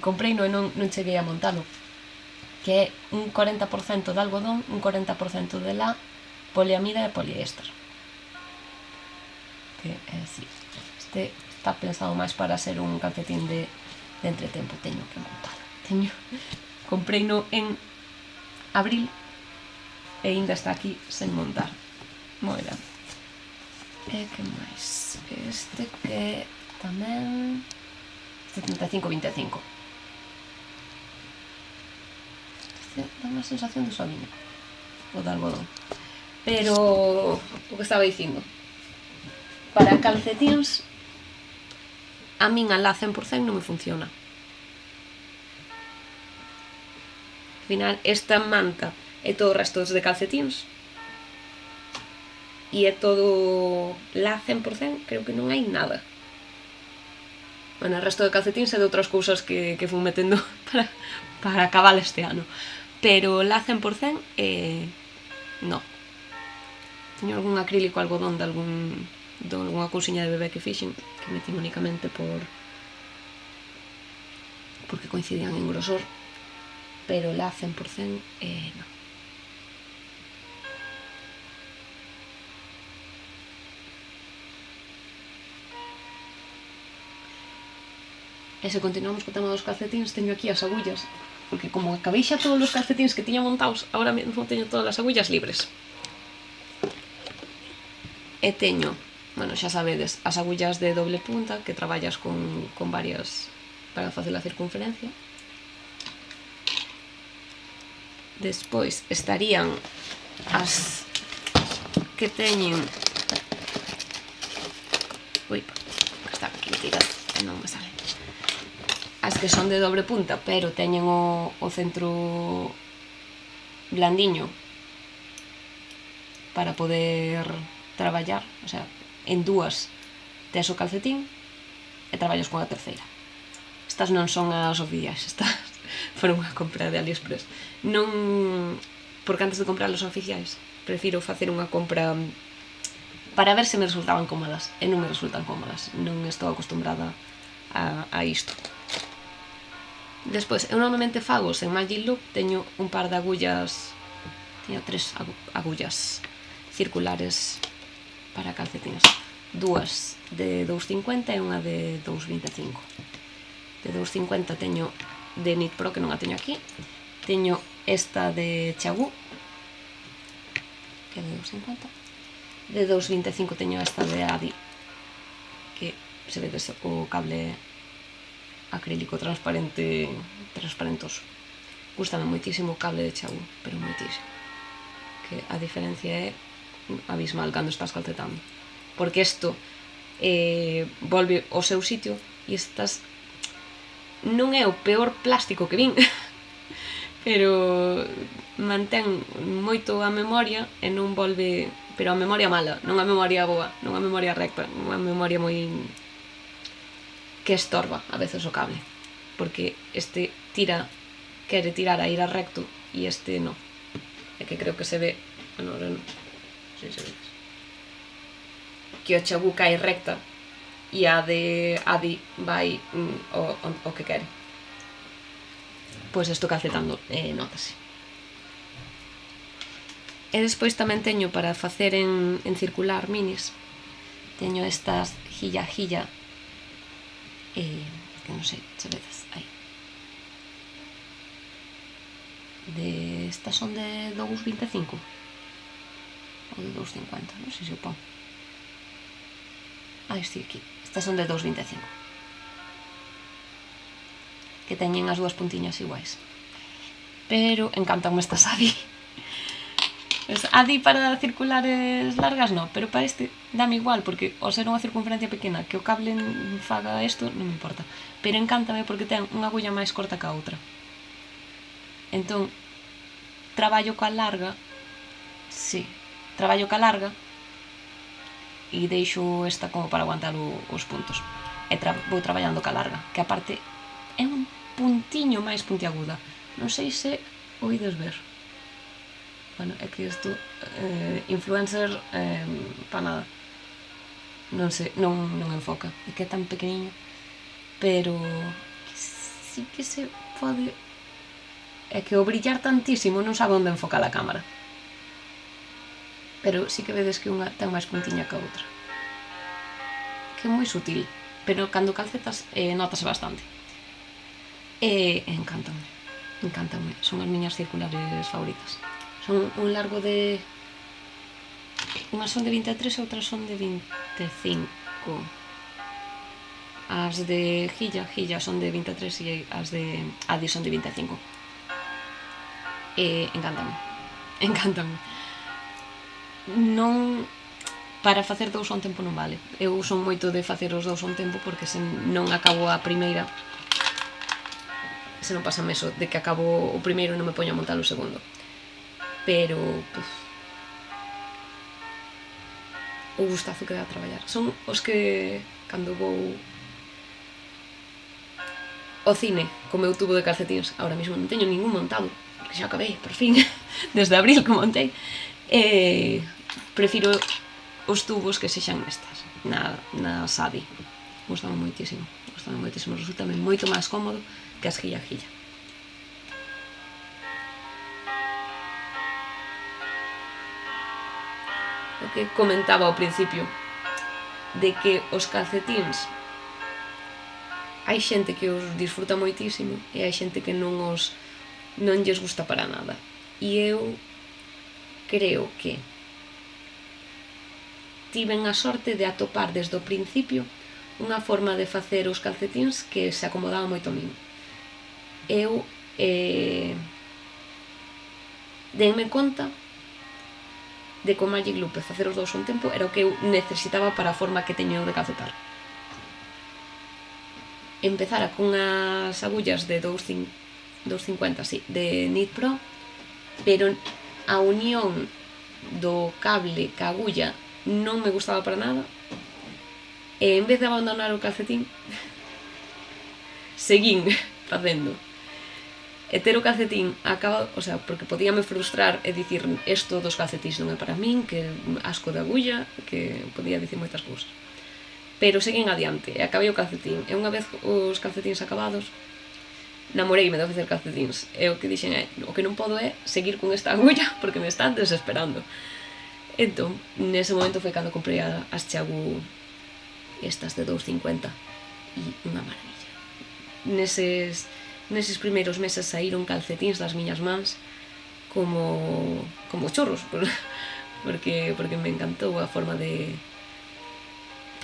compreino e non cheguei a montalo, que é un 40% de algodón, un 40% de la, poliamida e poliéster. Que é así. Este está pensado máis para ser un calcetín de entretempo. Teño que montalo. Compreino en abril e ainda está aquí sen montar. Moi ben. E que máis? Este que tamén 75-25. Este dá unha sensación de suaviño, o de algodón. Pero o que estaba dicindo, para calcetíns a min a la 100% non me funciona. Al final esta manta e todo o resto de calcetíns e é todo la 100%, creo que non hai nada. Bueno, o resto de calcetíns é de outras cousas que fui metendo para acabar este ano, pero la 100% non. Teño algún acrílico algodón de algunha cousiña de bebé que fixen, que metín únicamente porque coincidían en grosor, pero la 100% non. E se continuamos co tema dos calcetíns, teño aquí as agullas, porque como acabei xa todos os calcetíns que tiña montados, agora mesmo teño todas as agullas libres. E teño, bueno, xa sabedes, as agullas de doble punta, que traballas con varias para facer a circunferencia. Despois estarían as que teñen... Ui, está aquí tirado, non me sale. As que son de dobre punta, pero teñen o centro blandiño para poder traballar, o sea, en dúas tes o calcetín e traballas con a terceira. Estas non son as oficiais, estas foron unha compra de AliExpress. Non, porque antes de comprar os oficiais, prefiro facer unha compra para ver se me resultaban cómodas, e non me resultan cómodas, non estou acostumbrada a isto. Despois, eu normalmente fago en Magic Loop, teño un par de agullas, teño 3 agullas circulares para calcetines, dúas de 2,50 e unha de 2,25. De 2,50 teño de Knit Pro, que non a teño aquí, teño esta de Chagú, que é de 2,50, de 2,25 teño esta de Adi, que se vedes o cable acrílico transparentoso. Gústame moitísimo o cable de Chagú, pero moitísimo, que a diferencia é abismal cando estás calcetando, porque isto volve ao seu sitio e estas non é o peor plástico que vin, pero mantén moito a memoria e non volve, pero a memoria mala, non a memoria boa, non a memoria recta, non a memoria moi que estorba a veces o cable, porque este quere tirar a ir a recto e este non. É que creo que se ve, bueno, ahora non sei se vedes, que o Chagú cae recta e a de Adi vai o que quere. Pois isto calcetando notase. E despois tamén teño para facer en circular minis, teño estas Hilla que non sei se vedes aí, estas son de 2,25 ou de 2,50, non sei se o pon. Estou aquí, estas son de 2,25, que teñen as dúas puntiñas iguais, pero encantanme estas Adi. Adi para circulares largas non, pero para este dame igual, porque ao ser unha circunferencia pequena que o cable faga isto non me importa, pero encántame porque ten unha agulla máis corta que a outra, entón traballo ca larga, sí, traballo ca larga e deixo esta como para aguantar os puntos. E vou traballando ca larga, que aparte é un puntiño máis puntiaguda. Non sei se oides ver. Bueno, é que isto influencer para nada. Non sei, non enfoca. É que é tan pequeniño. Pero sí que se pode. É que o brillar tantísimo non sabe onde enfocar a cámara. Pero sí que vedes que unha ten máis puntiña que a outra. Que é moi sutil. Pero cando calcetas notase bastante. Encántame. Son as miñas circulares favoritas. Son un largo de... Unhas son de 23 e outras son de 25. As de Gilla son de 23 e as de Adi son de 25. Encántame. Non... Para facer dous a un tempo non vale. Eu son moito de facer os dous a un tempo porque se non acabo a primeira, se non pasa meso de que acabo o primeiro e non me poño a montar o segundo. Pero o gustazo que dá a traballar. Son os que cando vou ao cine co meu tubo de calcetíns, ahora mesmo non teño ningún montado, porque xa acabei, por fin, desde abril que montei. Prefiro os tubos que sexan nestas, na Sadi. Gustame moitísimo, resultame moito máis cómodo que as Gilla. O que comentaba ao principio, de que os calcetíns hai xente que os disfruta moitísimo e hai xente que non lles gusta para nada. E eu creo que tiven a sorte de atopar desde o principio unha forma de facer os calcetíns que se acomodaba moito a min. Eu denme conta de que o Magic Loop e facer os dous a un tempo era o que eu necesitaba para a forma que teño de calcetar. Empezara con as agullas de 250, sí, de Knit Pro, pero a unión do cable ca agulla non me gustaba para nada, e en vez de abandonar o calcetín seguín facendo, e ter o calcetín acaba, o sea, porque podíame frustrar e dicir isto dos calcetíns non é para min, que asco de agulla, que podía dicir moitas cousas, pero seguín adiante e acabei o calcetín. E unha vez os calcetíns acabados namoreime de facer calcetíns, e o que dixen é, o que non podo é seguir con esta agulla porque me están desesperando. Entón, nese momento foi cando comprei as Chagu estas de 250 e unha maravilla. Neses primeiros meses saíron calcetíns das miñas mans como chorros, porque me encantou a forma de...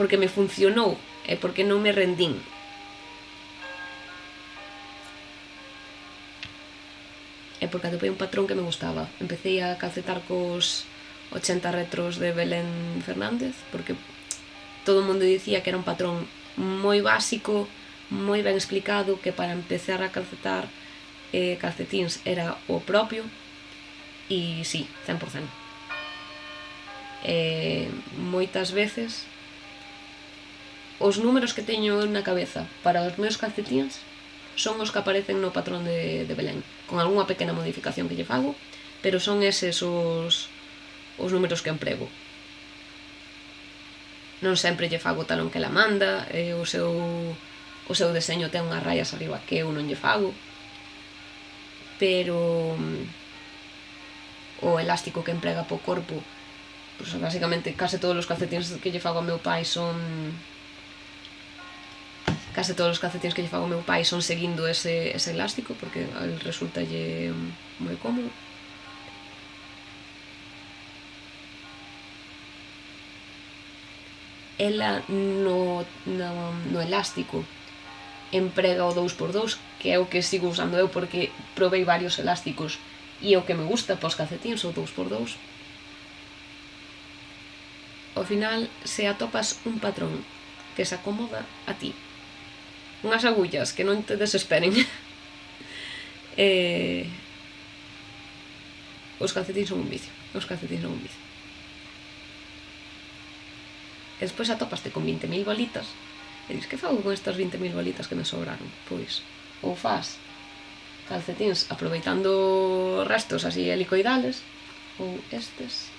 porque me funcionou e porque non me rendín. E porque atopei un patrón que me gustaba. Empecé a calcetar cos 80 retros de Belén Fernández, porque todo o mundo dicía que era un patrón moi básico, moi ben explicado, que para empezar a calcetar calcetíns era o propio, e sí, 100%. Moitas veces os números que teño na cabeza para os meus calcetíns son os que aparecen no patrón de Belén, con algunha pequena modificación que lle fago, pero son eses os números que emprego. Non sempre lle fago o talón que ela manda, o seu deseño ten unhas raias arriba que eu non lle fago, pero o elástico que emprega po corpo, pues, basicamente case todos os calcetíns que lle fago ao meu pai son seguindo ese elástico, porque a él resulta lle moi cómodo. Ela no elástico emprega o 2x2, que é o que sigo usando eu porque probei varios elásticos e o que me gusta pos calcetíns o 2x2. Ao final, se atopas un patrón que se acomoda a ti, unhas agullas que non te desesperen, os calcetins son un vicio. E despois atopaste con 20.000 bolitas e dis, que fago con estas 20.000 bolitas que me sobraron? Pois, ou faz calcetins aproveitando restos así helicoidales, ou estes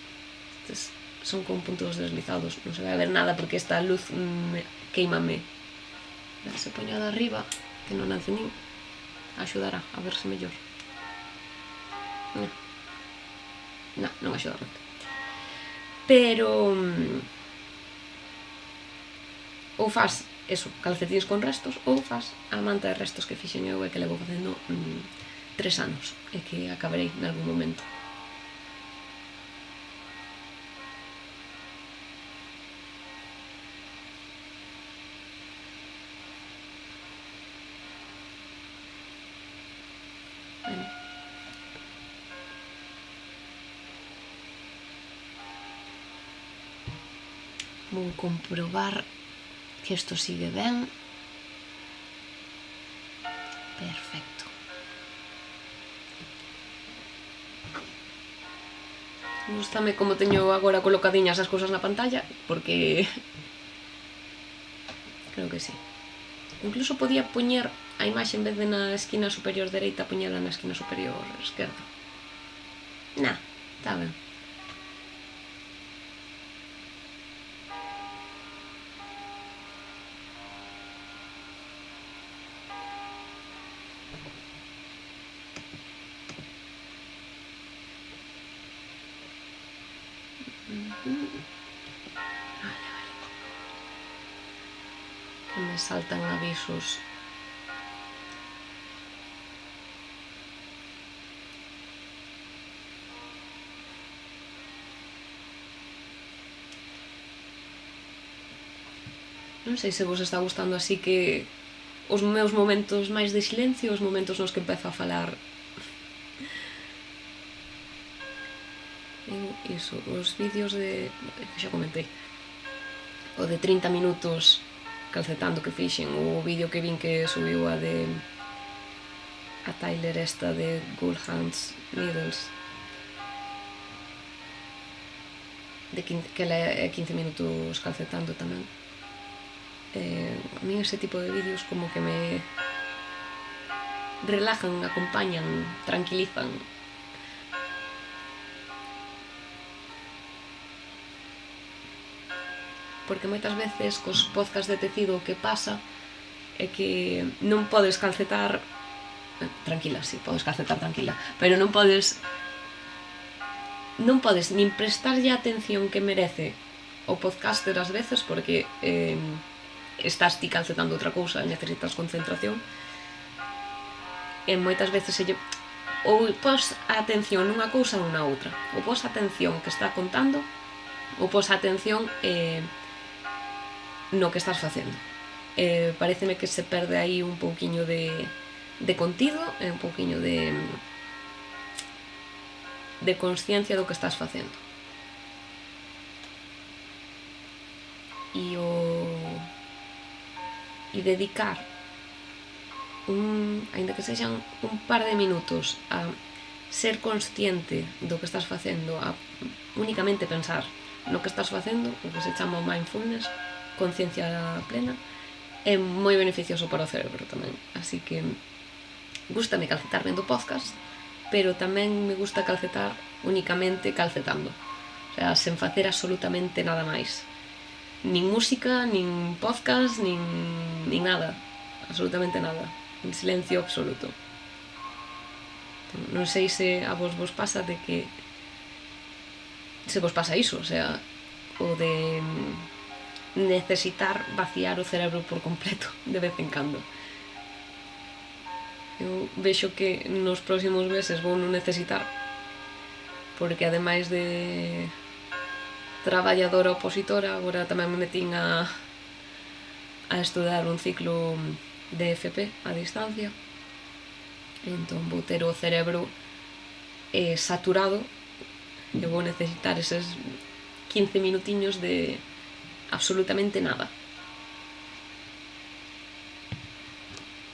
son con puntos deslizados, non se vai a ver nada porque esta luz queimame. Se poño de arriba, que non encenín, axudará a verse mellor. Non axuda moito. Pero ou faz eso, calcetins con restos, ou faz a manta de restos que fixen eu e que levo facendo 3 anos e que acabarei en algún momento. Vou comprobar que isto sigue ben. Perfecto. Gústame como teño agora colocadiñas as cousas na pantalla, porque creo que sí. Incluso podía poñer a imaxe en vez de na esquina superior dereita, poñela na esquina superior esquerda. Está ben. Que me saltan avisos. Non sei se vos está gustando así que os meus momentos máis de silencio, os momentos nos que empezo a falar. Iso, os vídeos de... que xa comentei. O de 30 minutos calcetando que fixen, o vídeo que vin que subiu a de... a Tyler esta de Gulhan's Needles. Que ela é 15 minutos calcetando tamén. A mí ese tipo de vídeos como que me relajan, acompañan, tranquilizan. Porque moitas veces cos podcast de tecido o que pasa é que non podes calcetar tranquila, si, podes calcetar tranquila, pero non podes nin prestarlle a atención que merece o podcaster ás veces porque estás ti calcetando outra cousa e necesitas concentración, e moitas veces ou pos a atención nunha cousa ou na outra, ou pos a atención que está contando ou pos a atención no que estás facendo. Pareceme que se perde aí un pouquiño de contido e un pouquiño de consciencia do que estás facendo. E dedicar aínda que sexan un par de minutos a ser consciente do que estás facendo, a únicamente pensar no que estás facendo, o que se chama mindfulness, conciencia plena, é moi beneficioso para o cerebro tamén. Así que gústame calcetar vendo podcast, pero tamén me gusta calcetar únicamente calcetando, o sea, sen facer absolutamente nada máis, nin música, nin podcast, nin nada, absolutamente nada, en silencio absoluto. Non sei se a vos pasa de que se vos pasa iso, o sea, o de necesitar vaciar o cerebro por completo de vez en cando. Eu vexo que nos próximos meses vou non necesitar, porque ademais de traballadora opositora, agora tamén me metín a estudar un ciclo de FP a distancia, entón vou ter o cerebro saturado e vou necesitar eses 15 minutiños de absolutamente nada,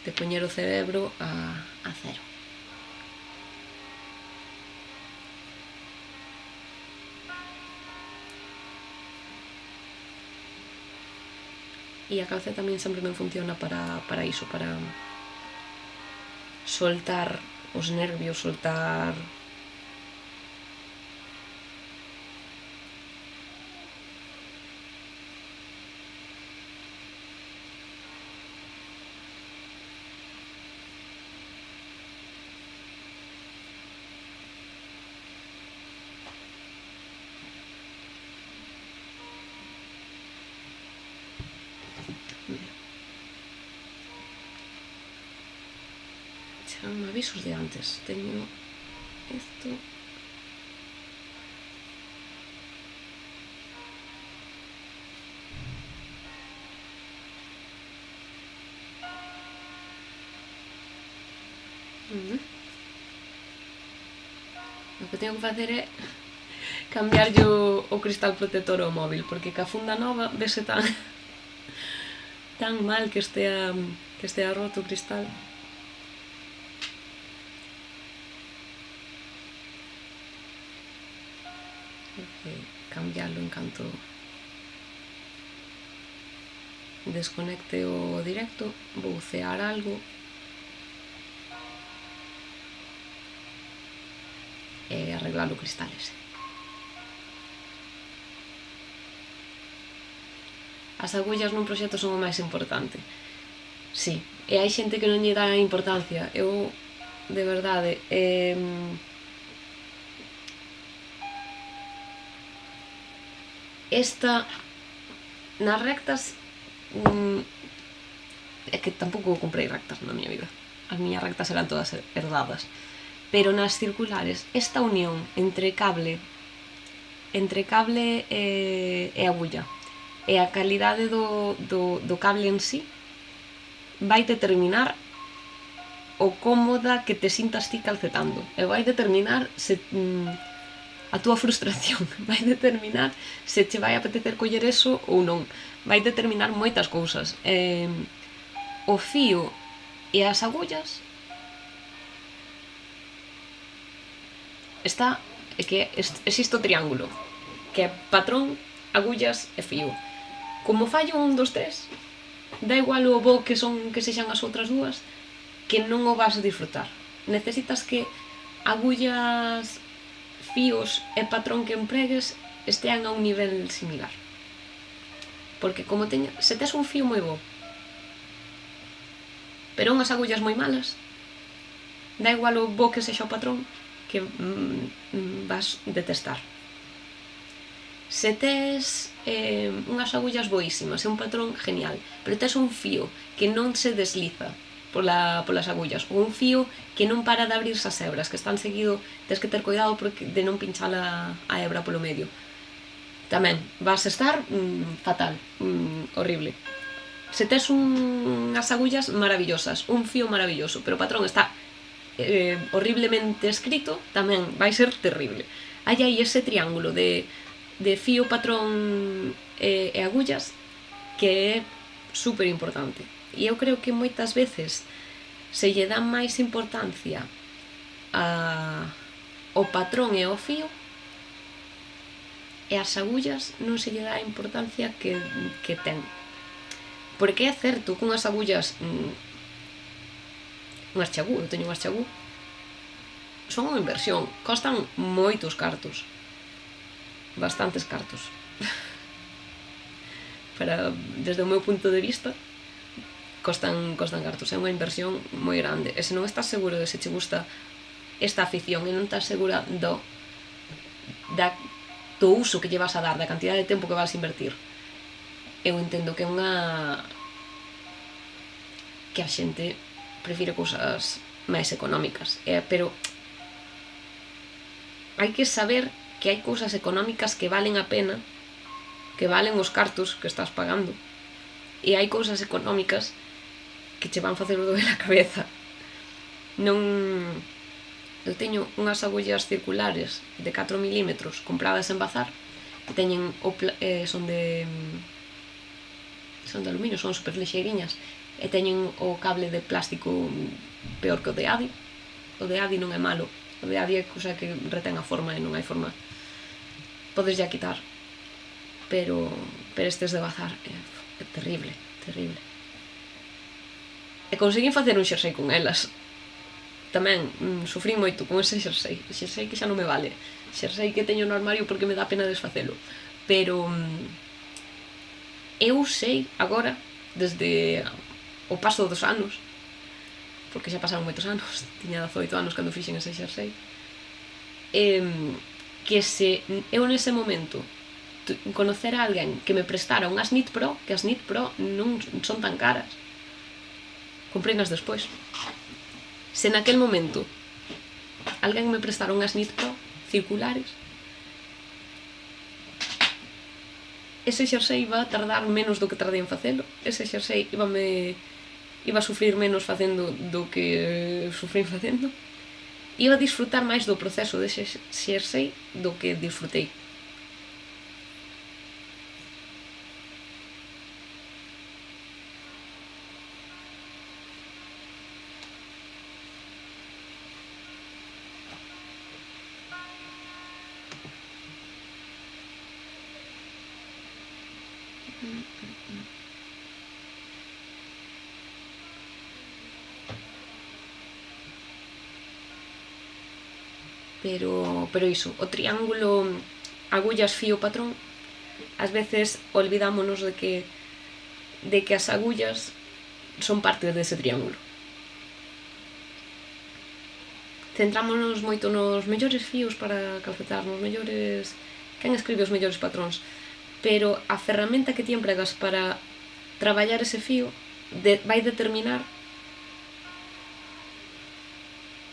de poñer o cerebro a cero. E a calceta tamén sempre me funciona para iso, para soltar os nervios, soltar... Chegan avisos de antes. Teño isto... O que teño que facer é cambiarlle o cristal protector ao móvil, porque ca funda nova vese tan mal que estea roto o cristal. Cambiarlo en canto desconecte o directo. Vou cear algo e arreglar o cristal ese. As agullas nun proxecto son o máis importante. Sí, e hai xente que non lle dá importancia. Eu, de verdade, esta, nas rectas, é que tampouco comprei rectas na miña vida. As miñas rectas eran todas herdadas. Pero nas circulares, esta unión entre cable e agulla e a calidade do cable en sí vai determinar o cómoda que te sintas ti calcetando, e vai determinar se a túa frustración, vai determinar se che vai apetecer coller eso ou non, vai determinar moitas cousas. O fío e as agullas existe o triángulo, que é patrón, agullas e fío. Como fallo un dos tres, dá igual o bo que sexan as outras dúas, que non o vas a disfrutar. Necesitas que agullas, fíos e patrón que empregues estean a un nivel similar. Porque se tes un fío moi bo, pero unhas agullas moi malas, dá igual o bo que sexa o patrón, que vas detestar. Se tes unhas agullas boísimas e un patrón genial, pero tes un fío que non se desliza polas agullas, ou un fío que non para de abrirse as hebras, que están seguido, tens que ter cuidado de non pinchar a hebra polo medio, tamén vas a estar fatal, horrible. Se tes unhas agullas maravillosas, un fío maravilloso, pero o patrón está horriblemente escrito, tamén vai ser terrible. Hai aí ese triángulo de fío, patrón e agullas que é super importante. E eu creo que moitas veces se lle dá máis importancia ao patrón e ao fío, e as agullas non se lle dá a importancia que ten. Porque é certo que unhas agullas, unhas Chagú, eu teño unhas Chagú, son unha inversión, costan moitos cartos, bastantes cartos. Desde o meu punto de vista, costan cartos, é unha inversión moi grande. E se non estás seguro de se che gusta esta afición e non estás segura do uso que lle vas a dar, da cantidad de tempo que vas a invertir, eu entendo que é que a xente prefire cousas máis económicas, pero hai que saber que hai cousas económicas que valen a pena, que valen os cartos que estás pagando, e hai cousas económicas que che van facer doer a cabeza. Eu teño unhas agullas circulares de 4 milímetros compradas en Bazar, que son de aluminio, son super lixeiriñas, e teñen o cable de plástico peor que o de Adi. O de Adi non é malo, o de Adi é cousa que retén a forma e non hai forma, podes ya quitar, pero estes de Bazar é terrible, terrible. E conseguín facer un xersei con elas. Tamén sufrín moito con ese xersei que xa non me vale, xersei que teño no armario porque me dá pena desfacelo, pero eu sei agora, desde o paso dos anos, porque xa pasaron moitos anos, tiña 18 anos cando fixen ese xersei, que se eu nese momento conocer a alguén que me prestara unhas Knit Pro, que as Knit Pro non son tan caras, compreinas despois. Se naquel momento alguén me prestara unhas Knit Pro circulares, ese xersei iba a tardar menos do que tardei en facelo, ese xersei iba a sufrir menos facendo do que sufrín facendo, iba a disfrutar máis do proceso dese xersei do que disfrutei. Pero iso, o triángulo agullas fío patrón, ás veces olvidámonos de que as agullas son parte dese triángulo. Centrámonos moito nos mellores fíos para calcetar, nos mellores... quen escribe os mellores patróns, pero a ferramenta que ti empregas para traballar ese fío vai determinar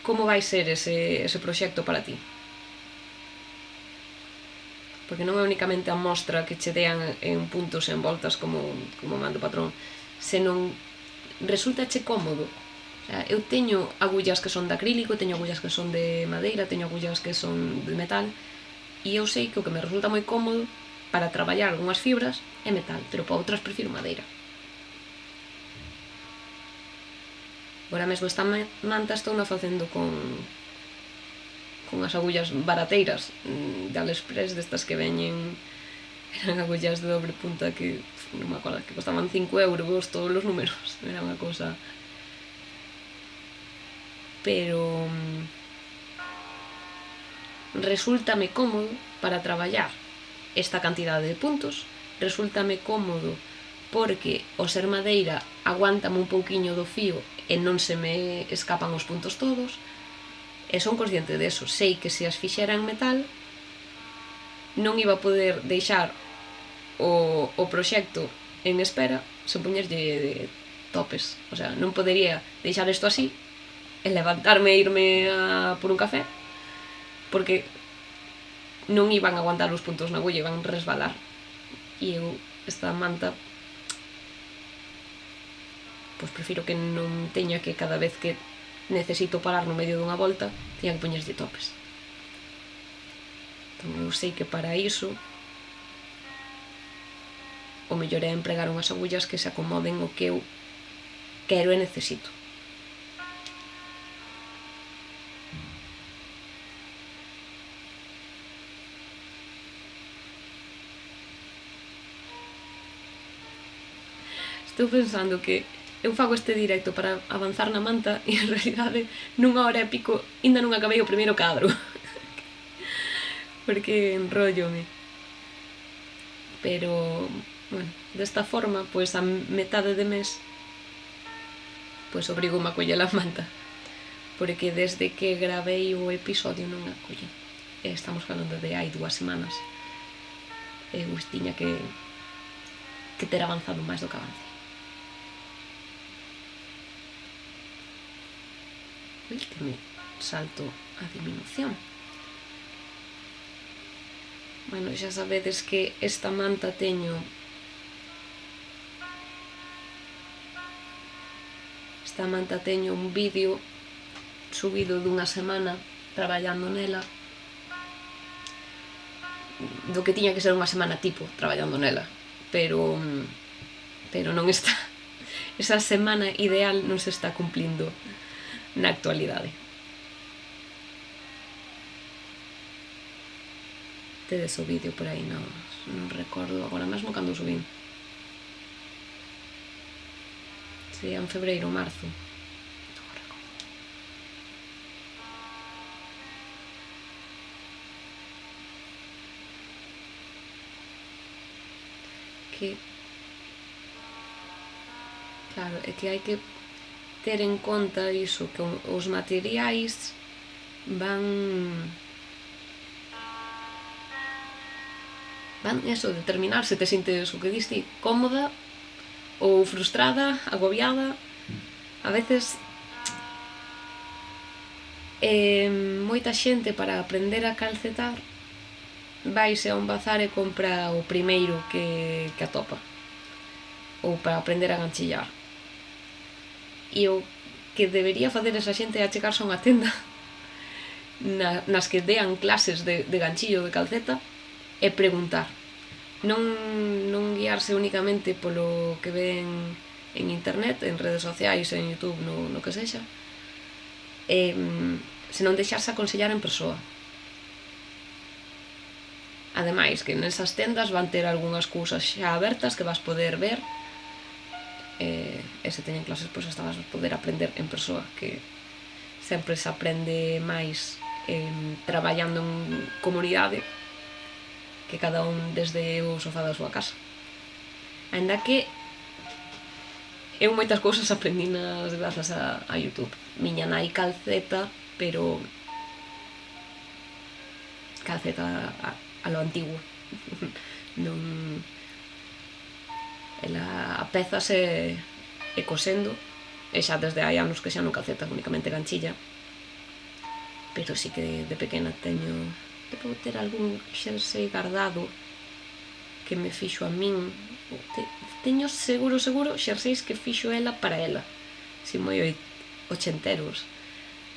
como vai ser ese proxecto para ti. Porque non é únicamente a mostra que che dean en puntos e en voltas como mando o patrón, senón resulta che cómodo. O sea, eu teño agullas que son de acrílico, teño agullas que son de madeira, teño agullas que son de metal, e eu sei que o que me resulta moi cómodo para traballar unhas fibras é metal, pero para outras prefiro madeira. Agora mesmo esta manta estou na facendo con as agullas barateiras de AliExpress, destas que veñen, eran agullas de dobre punta que non me acordo, que costaban 5 euros todos os números, era unha cosa, pero resúltame cómodo para traballar esta cantidade de puntos, resúltame cómodo porque ao ser madeira aguántame un pouquiño do fío e non se me escapan os puntos todos, e son consciente deso. Sei que se as fixera en metal non iba a poder deixar o proxecto en espera sen poñerlle de topes. O sea, non podería deixar isto así e levantarme e irme por un café, porque non iban a aguantar os puntos na agulla, iban a resbalar. E eu esta manta pois prefiro que non teña que cada vez que necesito parar no medio dunha volta teña que poñerlle topes. Entón eu sei que para iso o mellor é empregar unhas agullas que se acomoden o que eu quero e necesito. Estou pensando que eu fago este directo para avanzar na manta e en realidade nunha hora e pico ainda non acabei o primeiro cadro porque enrollome, pero bueno, desta forma pois a metade de mes pois obrigo-me a coller a manta, porque desde que gravei o episodio non a colle, estamos falando de hai 2 semanas, eu tiña que ter avanzado máis do que avancei. Que me salto a diminución. Bueno, xa sabedes que esta manta teño un vídeo subido dunha semana traballando nela, do que tiña que ser unha semana tipo traballando nela, pero non está, esa semana ideal non se está cumplindo na actualidade. Tedes o vídeo por aí, non recordo agora mesmo cando o subín. sería en febreiro ou marzo. Que claro, é que hai que ter en conta iso, que os materiais van eso, determinar se te sintes, o que diste, cómoda ou frustrada, agobiada. A veces moita xente para aprender a calcetar vaise a un bazar e compra o primeiro que atopa, ou para aprender a ganchillar. E o que debería facer esa xente é achegarse a unha tenda nas que dean clases de ganchillo de calceta e preguntar, non guiarse únicamente polo que ven en internet, en redes sociais, en YouTube, no que sexa, senón deixarse aconsellar en persoa. Ademais, que nesas tendas van ter algunhas cousas xa abertas que vas poder ver, e se teñen clases, pois hasta vas poder aprender en persoa, que sempre se aprende máis traballando en comunidade que cada un desde o sofá da súa casa. Ainda que eu moitas cousas aprendinas grazas a YouTube. Miña nai calceta, pero calceta a lo antiguo. Non, ela apézase e cosendo, e xa desde hai anos que xa non calceta, únicamente ganchilla, pero sí que de pequena debo ter algún xersei guardado que me fixo a min. Teño seguro xerseis que fixo ela para ela, si moi ochenteros,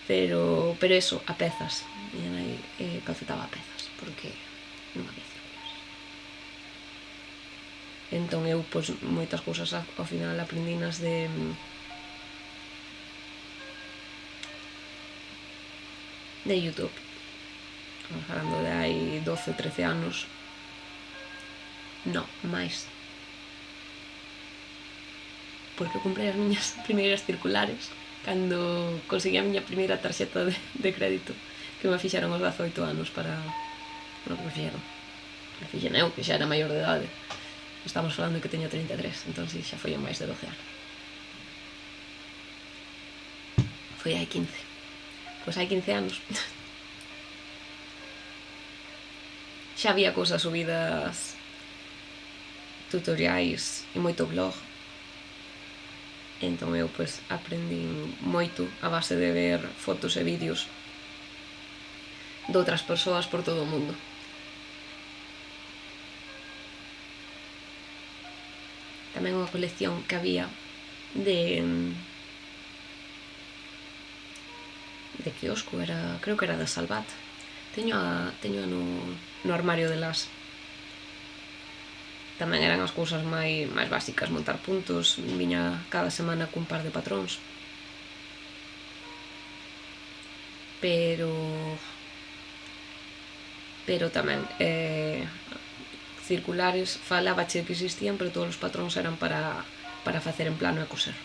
pero eso, a pezas. Miña nai calcetaba a pezas, porque non había círculos. Entón eu, pois, moitas cousas ao final aprendinas de YouTube. Estamos falando de hai 12, 13 anos. Non, máis. Porque eu comprei as miñas primeiras circulares cando conseguí a miña primeira tarxeta de crédito, que me fixeron aos 18 anos para... Bueno, que me fixeron. Me fixen eu, que xa era maior de idade. Estamos falando de que teño 33, entón si xa foi en máis de 12 anos. Foi hai 15. Pois hai 15 anos. Xa había cousas subidas, tutoriais e moito blog. Entón eu, pois, aprendín moito a base de ver fotos e vídeos de outras persoas por todo o mundo. Tamén unha colección que había de quiosco, creo que era da Salvat. Teño no armario de las. Tamén eran as cousas máis básicas, montar puntos, viña cada semana cun par de patróns. Pero tamén circulares, falábache que existían, pero todos os patróns eran para facer en plano e coser.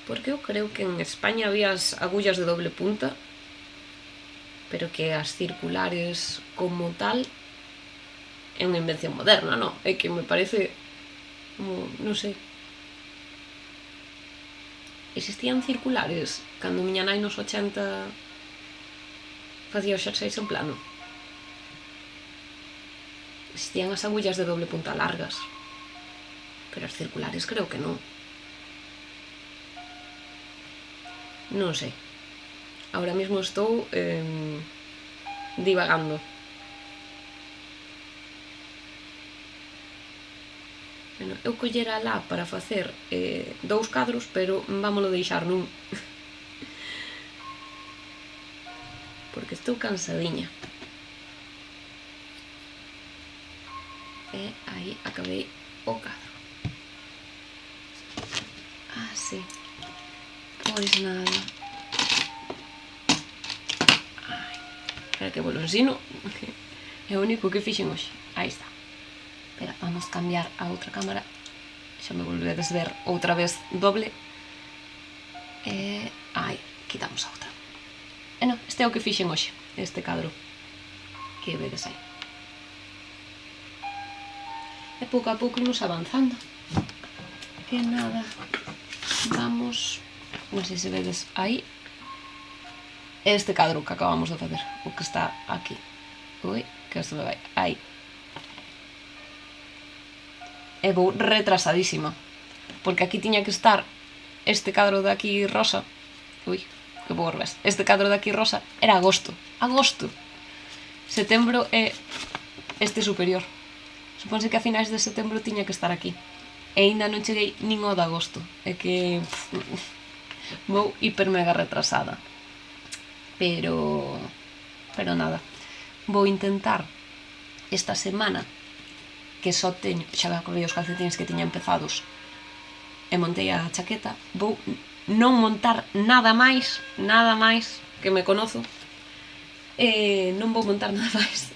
Porque eu creo que en España había as agullas de doble punta, pero que as circulares como tal é unha invención moderna, non? É que me parece como, non sei. Existían circulares cando miña nai nos 80 facía os xerseis en plano. Existían as agullas de doble punta largas, pero as circulares creo que non. Non sei. Ahora mesmo estou divagando. Bueno, eu collera lá para facer 2 cadros, pero vámolo deixar nun. Porque estou cansadiña. E aí acabei o cadro. Sí. Pois nada. Ai. Espera que vos lo ensino. É o único que fixen hoxe. Aí está. Espera, vamos cambiar a outra cámara. Xa me volvedes ver outra vez doble. Aí, quitamos a outra. Non, este é o que fixen hoxe, este cadro que vedes aí. E pouco a pouco imos avanzando. Que nada, vamos, non sei se vedes aí, este cadro que acabamos de facer, o que está aquí. Ui, que isto vai aí. E vou retrasadísima, porque aquí tiña que estar este cadro de aquí rosa. Ui, que vou revés. Este cadro de aquí rosa era agosto. Setembro é este superior. Supónse que a finais de setembro tiña que estar aquí. E ainda non cheguei nin ao de agosto. É que vou hiper mega retrasada. Pero nada. Vou intentar esta semana, que só teño, xa acabei os calcetines que tiña empezados e montei a chaqueta, vou non montar nada máis que me conozo, non vou montar nada máis.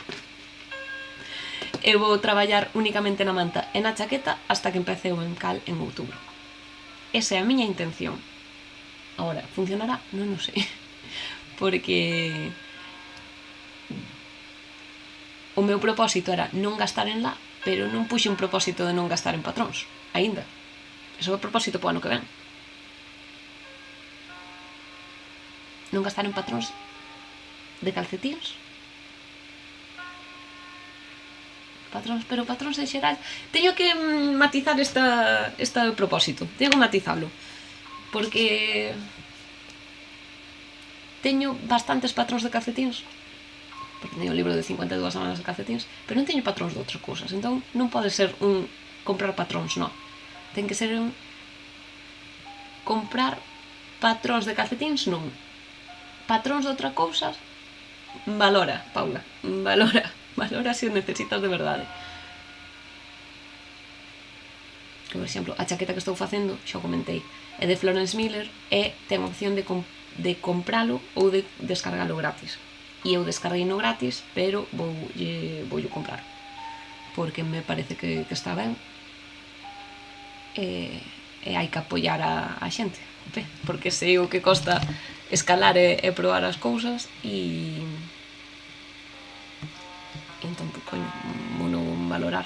Eu vou traballar únicamente na manta e na chaqueta hasta que empece o encal en outubro. Esa é a miña intención. Agora, funcionará? Non o sei. Porque o meu propósito era non gastar en lá, pero non puxe un propósito de non gastar en patróns, aínda. Ese é o propósito po ano que ven. Non gastar en patróns de calcetíns. Pero patróns en xeral. Teño que matizar este propósito. Teño que matizalo. Porque teño bastantes patróns de calcetíns. Porque teño o libro de 52 semanas de calcetíns. Pero non teño patróns de outras cousas. Entón non pode ser un comprar patróns, non. Ten que ser un comprar patróns de calcetíns, non. Patróns de outra cousa, valora, Paula. Valora se o necesitas de verdade. Por exemplo, a chaqueta que estou facendo, xa o comentei, é de Florence Miller e ten opción de compralo ou de descargalo gratis. E eu descarguei no gratis, pero voulle comprar. Porque me parece que está ben. E hai que apoiar a xente. Porque sei o que costa escalar e probar as cousas e entón, coño, vou non valorar.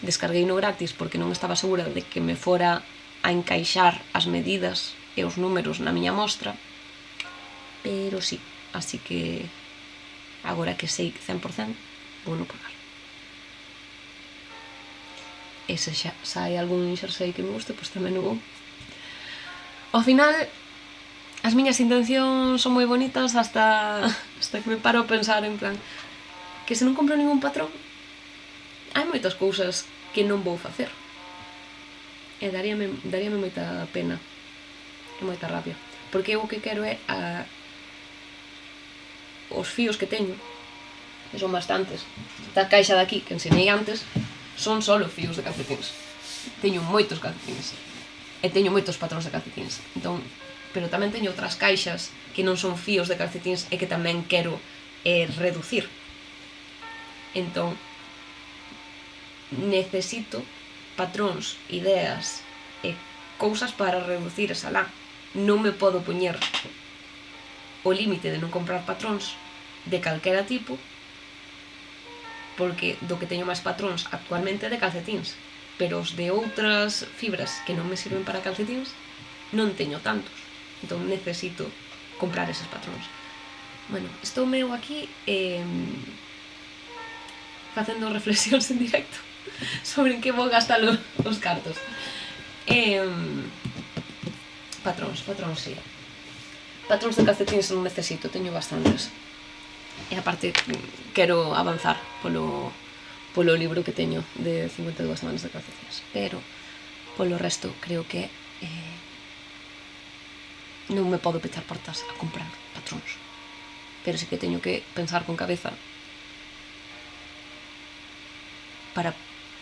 Descarguei no gratis porque non estaba segura de que me fora a encaixar as medidas e os números na miña mostra, pero sí, así que agora que sei 100% vou non pagar. E se xa hai algún xersei que me guste, pois tamén o vou. Ao final, as miñas intencións son moi bonitas hasta que me paro a pensar en plan que se non compro ningún patrón, hai moitas cousas que non vou facer. E daríame moita pena e moita rabia. Porque eu o que quero é os fíos que teño, que son bastantes. Esta caixa de aquí, que ensinei antes, son solo fíos de calcetines. Teño moitos calcetines. E teño moitos patróns de calcetines. Entón, pero tamén teño outras caixas que non son fíos de calcetines e que tamén quero reducir. Entón, necesito patróns, ideas e cousas para reducir esa lã. Non me podo poñer o límite de non comprar patróns de calquera tipo, porque do que teño máis patróns actualmente é de calcetíns, pero os de outras fibras que non me sirven para calcetíns non teño tantos. Entón necesito comprar eses patróns. Bueno, estou meu aquí facendo reflexións en directo sobre en que vou gastar os cartos. Patróns, sí. Patróns de calcetines non necesito, teño bastantes. E aparte quero avanzar polo libro que teño de 52 semanas de calcetines. Pero polo resto creo que non me podo pechar portas a comprar patróns. Pero sí que teño que pensar con cabeza para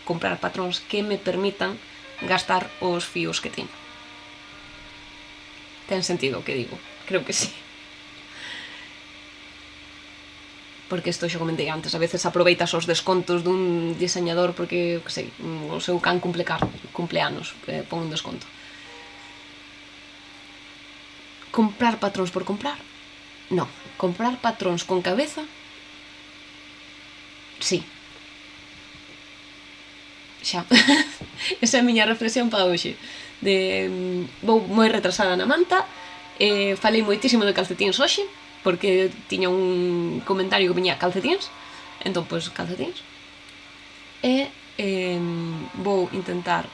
comprar patróns que me permitan gastar os fíos que teño. Ten sentido o que digo? Creo que sí. porque isto xa comentei antes, a veces aproveitas os descontos dun diseñador porque, que sei, o seu can cumpleanos, pon un desconto. Comprar patróns por comprar? No, comprar patróns con cabeza? Sí. Xa. Esa é a miña reflexión para hoxe. Vou moi retrasada na manta, falei moitísimo de calcetíns hoxe, porque tiña un comentario que viña calcetíns, entón, pois, calcetíns. E vou intentar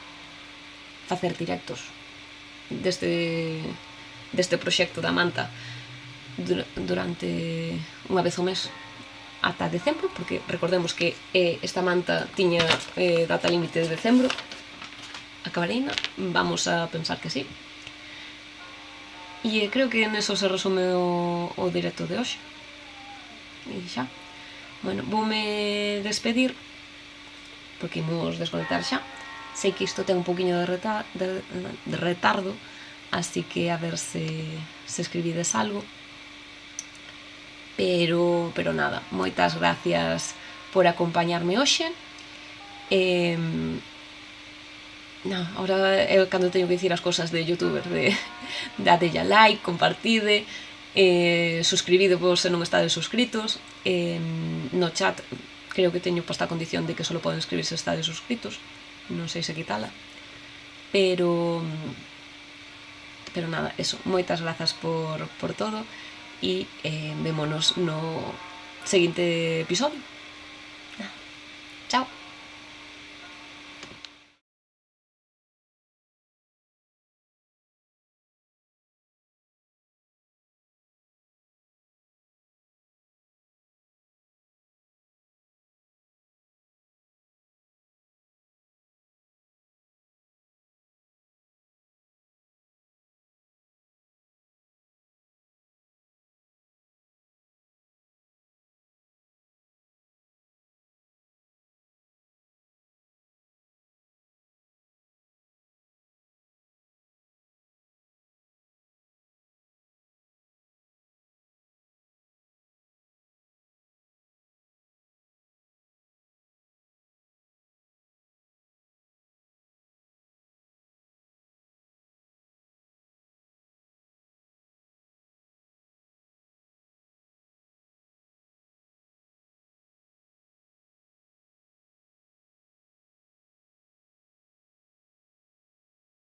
facer directos deste proxecto da manta durante unha vez ao mes ata decembro, porque recordemos que esta manta tiña data límite de decembro. Acabareina, vamos a pensar que sí. E creo que neso se resume o directo de hoxe. E xa. Bueno, voume despedir porque imos desconectar xa. Sei que isto ten un poquinho de retardo, así que a ver se escribides algo. Pero nada, moitas gracias por acompañarme hoxe. Ahora é cando teño que dicir as cosas de youtuber, dadelle a like, compartide, suscribidevos se non estades suscritos, no chat creo que teño posta a condición de que só poden escribir se estades suscritos, non sei se quitala, pero nada, eso, moitas grazas por todo e vémonos no seguinte episodio.